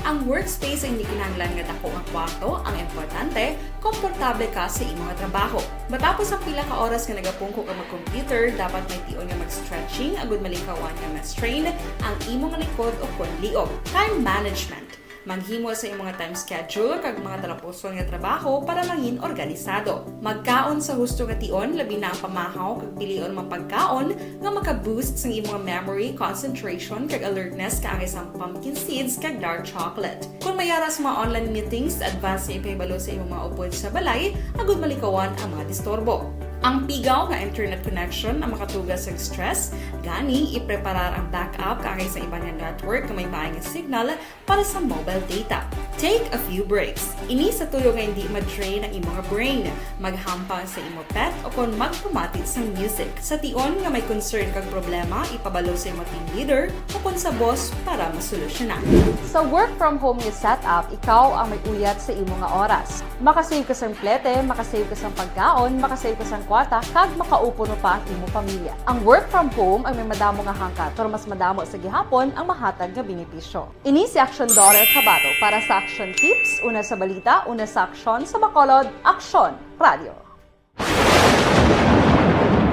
Ang workspace ay hindi kinahanglan nga dako nga kwarto, ang importante, komportable ka sa imong trabaho. Matapos ang pila ka oras nga nagapungko ka mag-computer, dapat may tion nga mag-stretching agud malikawan nga ma-strain ang imong likod o konliog. Time management. Maghimo sa imong time schedule kag mga talapuson nga trabaho para mangin organisado. Magkaon sa husto nga tion, labi na ang pamahaw kag pilion mang pagkaon nga maka-boost sa imong memory, concentration kag alertness kaangay sang pumpkin seeds kag dark chocolate. Kung mayara sa mga online meetings, advance nga ipahibalo sa imong mga upod sa balay, agud malikawan ang mga disturbo. Ang pigaw nga internet connection ang makatugas sa stress, gani ipreparar ang backup kaangay sa ibang network nga may maayong signal para sa mobile data. Take a few breaks. Ini sa tuyo nga hindi ma-drain ang imong brain, maghampang sa imong pet o kung magpumatit sa music. Sa tion nga may concern kag problema, ipabalo sa imong team leader o kung sa boss para masolusyonan. Sa work from home nga setup, ikaw ang may uyat sa imong nga oras. Makasave ka sa plete, makasave ka sa pagkaon, makasave ka sa kwata, kag makaupo mo pa ang imong pamilya. Ang work from home ay may madamo nga hangkat, pero mas madamo sa gihapon ang mahatag nga benepisyo. Ini si Aksyon Daughter Kabato para sa Aksyon Tips, una sa balita, una sa aksyon sa Bacolod, Aksyon Radio.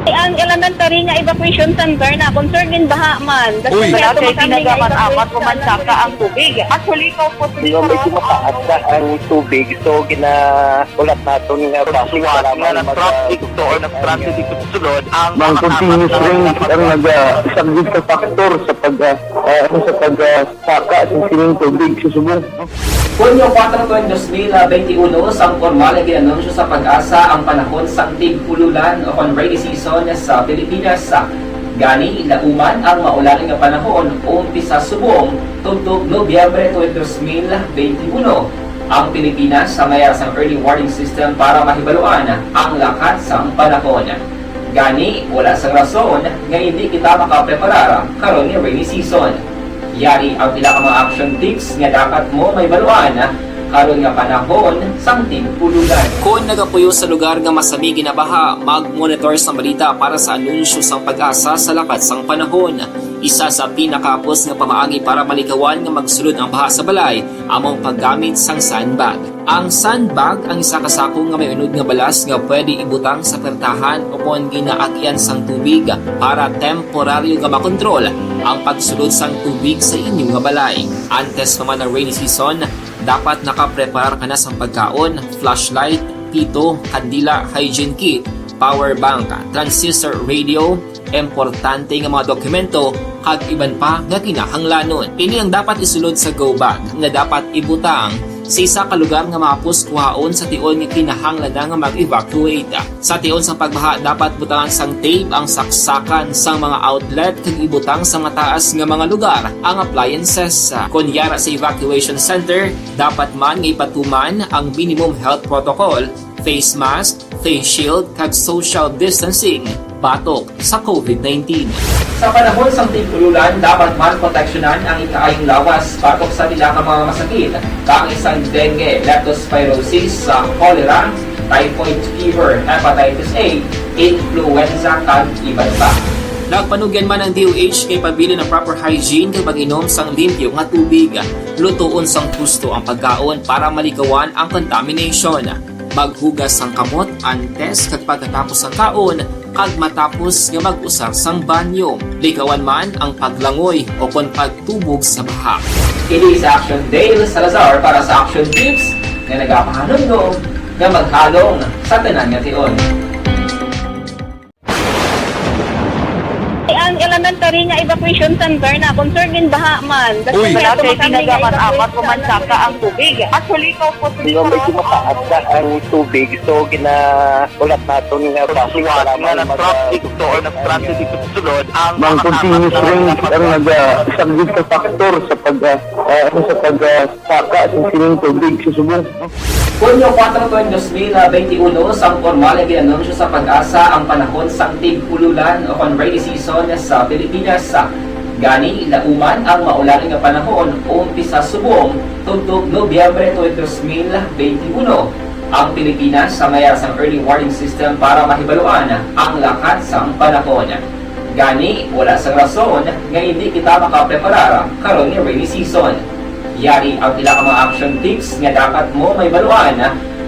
Ang elementary nga evacuation center na concern din baha man. Uy, kasi pinagamat-amat kumansaka ang tubig. Actually, ikaw po Medyo mataas na ang tubig. So, ulat natin nga pasuwat nga ng traffic to or nag-transit dito sa sulod. Ang continuous rain ang nag-subject sa factor sa pagsaka sa sining tubig sa subong. Hunyo 4, 2021, sang formal ay ginanunsyo sa pag-asa ang panahon sa tig-ululan o rainy season sa Pilipinas. Gani, lauman ang maulaling nga panahon umpisa subong tugtog Nobyembre 2021. Ang Pilipinas sa mayar sang early warning system para mahibaluan ang lakat sa panahon. Gani, wala sang rason nga hindi kita makapreparar karon ni rainy season. Yari ang pila ka mga action tips nga dapat mo may baluan karon nga panahon sang tig-ululan. Kung nagapuyo sa lugar nga masami ginabaha, mag-monitor sa balita para sa anunsyo sang pag-asa sa lakat sang panahon. Isa sa pinakapos nga pamaagi para malikawan nga magsulod ang baha sa balay, among paggamit sang sandbag. Ang sandbag ang isa ka sako nga may unod nga balas nga pwede ibutang sa pertahan o kung ginaagyan sang tubig para temporaryo nga makontrol ang pagsulod sang tubig sa inyong nga balay. Antes naman ng rainy season, dapat nakaprepare ka na sa pagkaon, flashlight, pito, kandila, hygiene kit, power bank, transistor radio, importante nga mga dokumento, kag iban pa nga kinahanglanon. Ini ang dapat isulod sa go bag nga dapat ibutang sa isa ka lugar nga mapus kuhaon sa tion nga kinahanglan nga mag-evacuate. Sa tion sa pagbaha, dapat butangan sang tape ang saksakan sang mga outlet kag ibutang sa mataas nga mga lugar ang appliances. Kunyara sa evacuation center, dapat man nga ipatuman ang minimum health protocol, face mask, face shield kag social distancing batok sa COVID-19. Sa panahon sa tig-ululan, dapat man proteksyonan ang ikaayong lawas batok sa pila ka mga masakit, kang isang dengue, leptospirosis, cholera, typhoid fever, hepatitis A, influenza, kag iban pa. Nagpanugyan man ang DOH kay pabili ng proper hygiene kay pag-inom sang limpyo nga tubig, lutuon sang gusto ang pagkaon para malikawan ang contamination. Maghugas sang kamot antes kag pagkatapos sang kaon kag matapos nga mag-usar sang banyo. Likawan man ang paglangoy o kon pagtubog sa baha. Kini sa Action Dale Salazar para sa Action Tips nga nagapahanungnog nga maghalong sa tanan nga tion. Ang elementary nga evacuation center na concern din baha man. Uy, kasi pinagamat-amat kumansaka ang tubig. Actually, ikaw po Medyo mataas na ang tubig. So, ulat natin nga pasuwat nga ng traffic to or nag-transit dito sa sulod. Ang continuous rain ang nag-subject sa factor sa pagsaka sa sining tubig sa subong. Hunyo 4, 2021, sang formal ay ginanunsyo sa pag-asa ang panahon sa tig-ululan o rainy season sa Pilipinas. Gani, lauman ang maulaling nga panahon umpisa subong tugtog Nobyembre 2021. Ang Pilipinas sa mayar sang early warning system para mahibaluan ang lakat sa panahon. Gani, wala sang rason nga hindi kita makapreparar karon ni rainy season. Yari ang ilang mga action tips nga dapat mo may baluan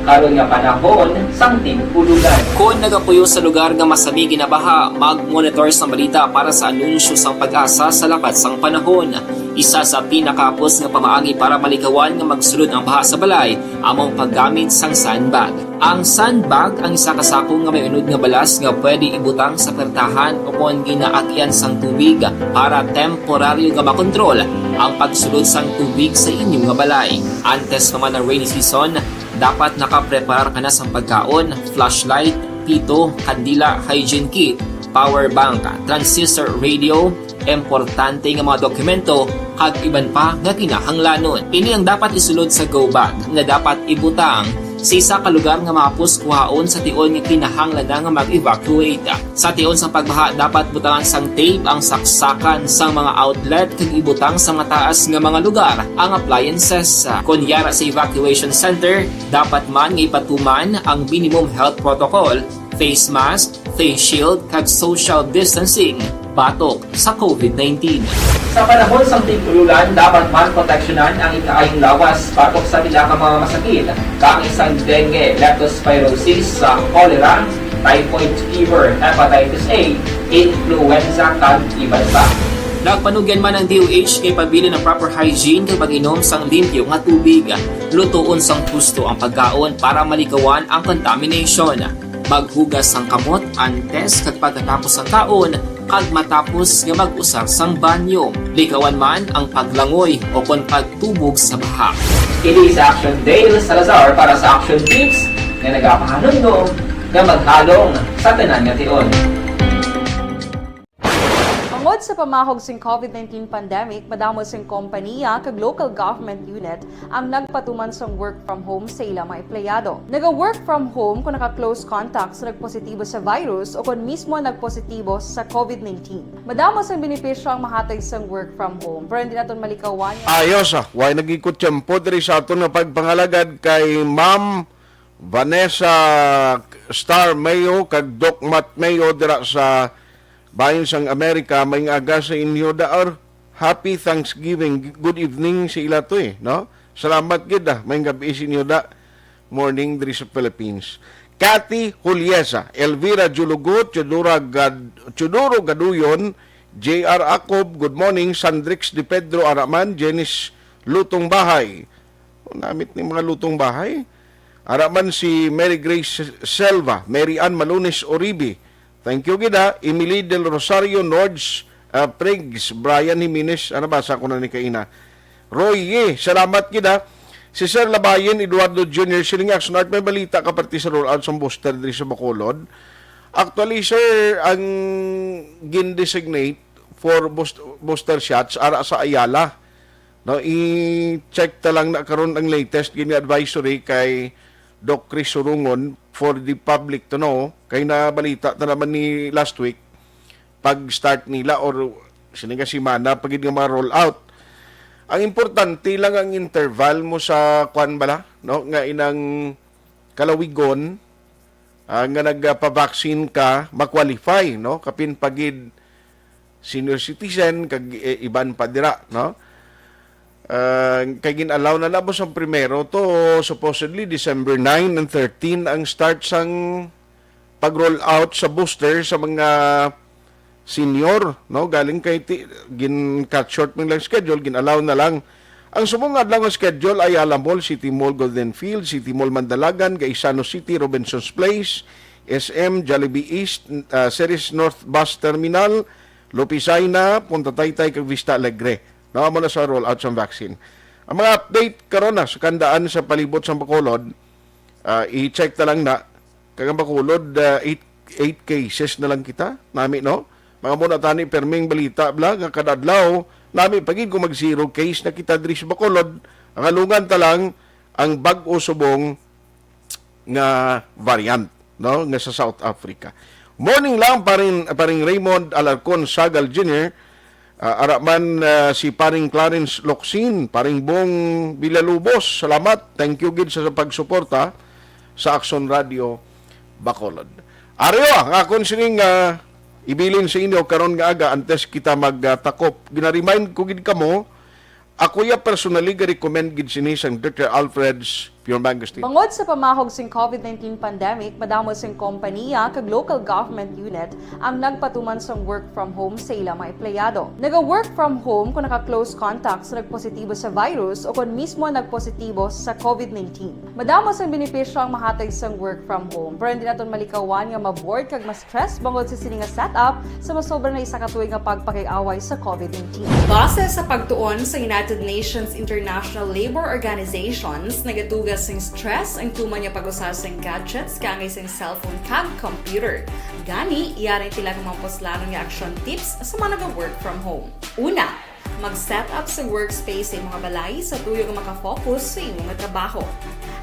karon nga panahon sang tigpulugan. Kung nagapuyo sa lugar nga masami ginabaha, mag-monitor sa balita para sa anunsyo sang pag-asa sa lakat sang panahon. Isa sa pinakapos nga pamaagi para malikawan nga magsulod ang baha sa balay, among paggamit sang sandbag. Ang sandbag ang isa ka sako nga may unod nga balas nga pwede ibutang sa pertahan o kung ginaagyan sang tubig para temporaryo nga makontrol ang pagsulod sang tubig sa inyong nga balay. Antes naman ng rainy season, dapat nakaprepare ka na sa pagkaon, flashlight, pito, kandila, hygiene kit, power bank, transistor radio, importante nga mga dokumento, kag iban pa nga kinahanglanon. Ini ang dapat isulod sa go bag nga dapat ibutang sa isa ka lugar nga mapus kuhaon sa tion nga kinahanglan nga mag-evacuate. Sa tion sa pagbaha dapat butangan sang tape ang saksakan sang mga outlet kag ibutang sa mataas nga mga lugar ang appliances. Kunyara sa evacuation center, dapat man nga ipatuman ang minimum health protocol, face mask, face shield kag social distancing batok sa COVID-19. Sa panahon sa tigululan, dapat man proteksyonan ang ikaayong lawas batok sa pila ka mga masakit, kang isang dengue, leptospirosis, cholera, typhoid fever, hepatitis A, influenza, kag iban pa. Nagpanugyan man ang DOH kay pabili ng proper hygiene kay pag-inom sang limpyo nga tubig. Lutuon sang gusto ang pagkaon para malikawan ang contamination. Maghugas sang kamot antes kag pagkatapos ang kaon, kag matapos nga mag-usar sang banyo. Likawan man ang paglangoy o kon pagtubog sa baha. Kini sa Action Dale Salazar para sa Action Tips nga nagapahanundong nga maghalong sa tanan nga tion. Bangod sa pamahog sing COVID-19 pandemic, madamo sing kompanya kag local government unit ang nagpatuman sang work from home sa ilang mga empleyado. Naga-work from home kung naka-close contact sa nagpositibo sa virus o kung mismo nagpositibo sa COVID-19. Madamo sang benepisyo ang mahatag sang work from home, pero hindi naton malikawan. Ayos why nagikot tiyempo diri sa aton nga pagpangalagad kay Ma'am Vanessa Star Mayo kag Doc Matt Mayo dira sa bayan sang Amerika. May aga sa inyo daor. Happy Thanksgiving. Good evening sa ila to no? Salamat gid may gabi sa inyo da. Morning diri sa Philippines. Cathy Juliesa, Elvira Julugot, Chuduro Gaduyon, JR Acob, good morning. Sandrix de Pedro Araman, Jenis Lutong Bahay. Namit ni mga lutong bahay. Araman si Mary Grace Selva, Mary Ann Malunes Oribe. Thank you gida. Emily Del Rosario Nords Prigs, Brian Jimenez, basa ko na ni Kaina. Roy salamat gida. Si Sir Labayen Eduardo Jr. Siling Aksyon Art, may balita kaparti sa rollout sa booster diri sa Bacolod. Actually, sir, ang gin-designate for booster shots ara sa Ayala. No, i-check ta lang na karon ang latest gini-advisory kay Doc Chris Surungon for the public to know. Kay na balita ta naman ni last week pag-start nila or siniga simana pag nga mga roll out. Ang importante lang ang interval mo sa kwan bala, no? Nga inang kalawigon nga nagpa-vaccine ka, ma-qualify, no? Kapin pagid senior citizen kag iban pa dira, no? Kay ginalaw na labos ang primero to supposedly December 9 and 13 ang start sang pag-roll out sa booster sa mga senior, no? Galing kay gin-cut short mo lang schedule, ginalaw na lang. Ang sumungad lang ang schedule ay Ayala Mall, City Mall Golden Field, City Mall Mandalagan, Gaisano City, Robinsons Place, SM, Jollibee East, Ceres North Bus Terminal, Lopisaina, Punta Taytay, kag Vista Alegre. Nawa mo na sa roll-out sa vaccine. Ang mga update karon na sa kandaan sa palibot sa Bacolod, i-check na lang na. Kagang Bacolod, 8 cases na lang kita. Nami, no? Mga muna tani, perming balita, bla, nga kadadlaw, nami, pagin kung mag-0 case na kita diri sa Bacolod, ang alungan ta lang ang bag-o subong nga variant, no? Nga sa South Africa. Morning lang, paring Raymond Alarcon Sagal Jr., araman si paring Clarence Locsin, paring Bong Bilalubos, salamat, thank you gid sa pagsuporta sa Aksyon Radio Bacolod. Aryo, ang akon sining ibilin sa inyo karon nga aga antes kita magtakop. Gina-remind ko gid kamo ako ya personally ga-recommend gid sini sang Dr. Alfred's Pure Mangosteen. Bangod sa pamahog sing COVID-19 pandemic, madamo sing kompanya kag local government unit ang nagpatuman sang work from home sa ilang mga empleyado. Naga-work from home kung naka-close contact sa nagpositibo sa virus o kung mismo nagpositibo sa COVID-19. Madamo sang benepisyo ang mahatag sang work from home, pero hindi naton malikawan nga ma-bored kag ma-stress bangod sa sini nga setup sa masobra na isa ka tuig nga pagpakiaway sa COVID-19. Base sa pagtuon sa United Nations International Labor Organizations, nagatugas sing stress ang tuman niya pag-usas sing gadgets kangay sing cellphone kag computer. Gani, iyaring tila kumamposlanong nga action tips sa mga nag-work from home. Una, mag-set up sa workspace sa mga balay sa tuyo nga makafocus sa imong trabaho.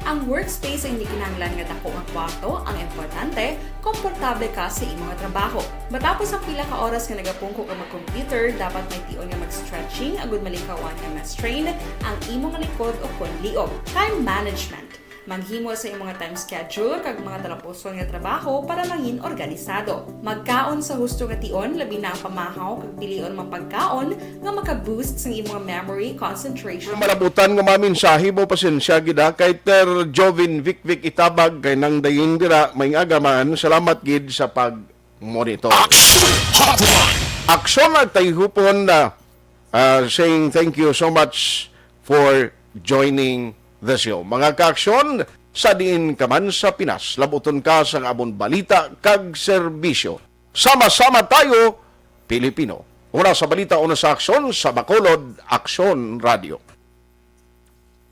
Ang workspace ay hindi kinahanglan nga dako ang kwarto, ang importante, komportable ka sa imong trabaho. Matapos ang pila ka oras nga nagapungko ka mag-computer, dapat may tion nga mag-stretching agud malikawan nga ma-strain ang imong likod o konliog. Time management. Maghimo sa imong time schedule kag mga talapuson nga trabaho para mangin organisado. Magkaon sa husto nga tion, labi na ang pamahaw kag pilion mapagkaon nga maka-boost sa imong memory, concentration. Malabutan nga maminsahi mo pasensya gid kay Ter Jovin Vic itabag kay nang dayin dira may agaman. Salamat gid sa pag-monitor. Aksyon at Tayhopon na saying thank you so much for joining the show. Mga kaaksyon, sa diin ka man sa Pinas, labuton ka sa abon balita kag serbisyo. Sama-sama tayo, Pilipino. Una sa balita, una sa aksyon, sa Bacolod, Aksyon Radio.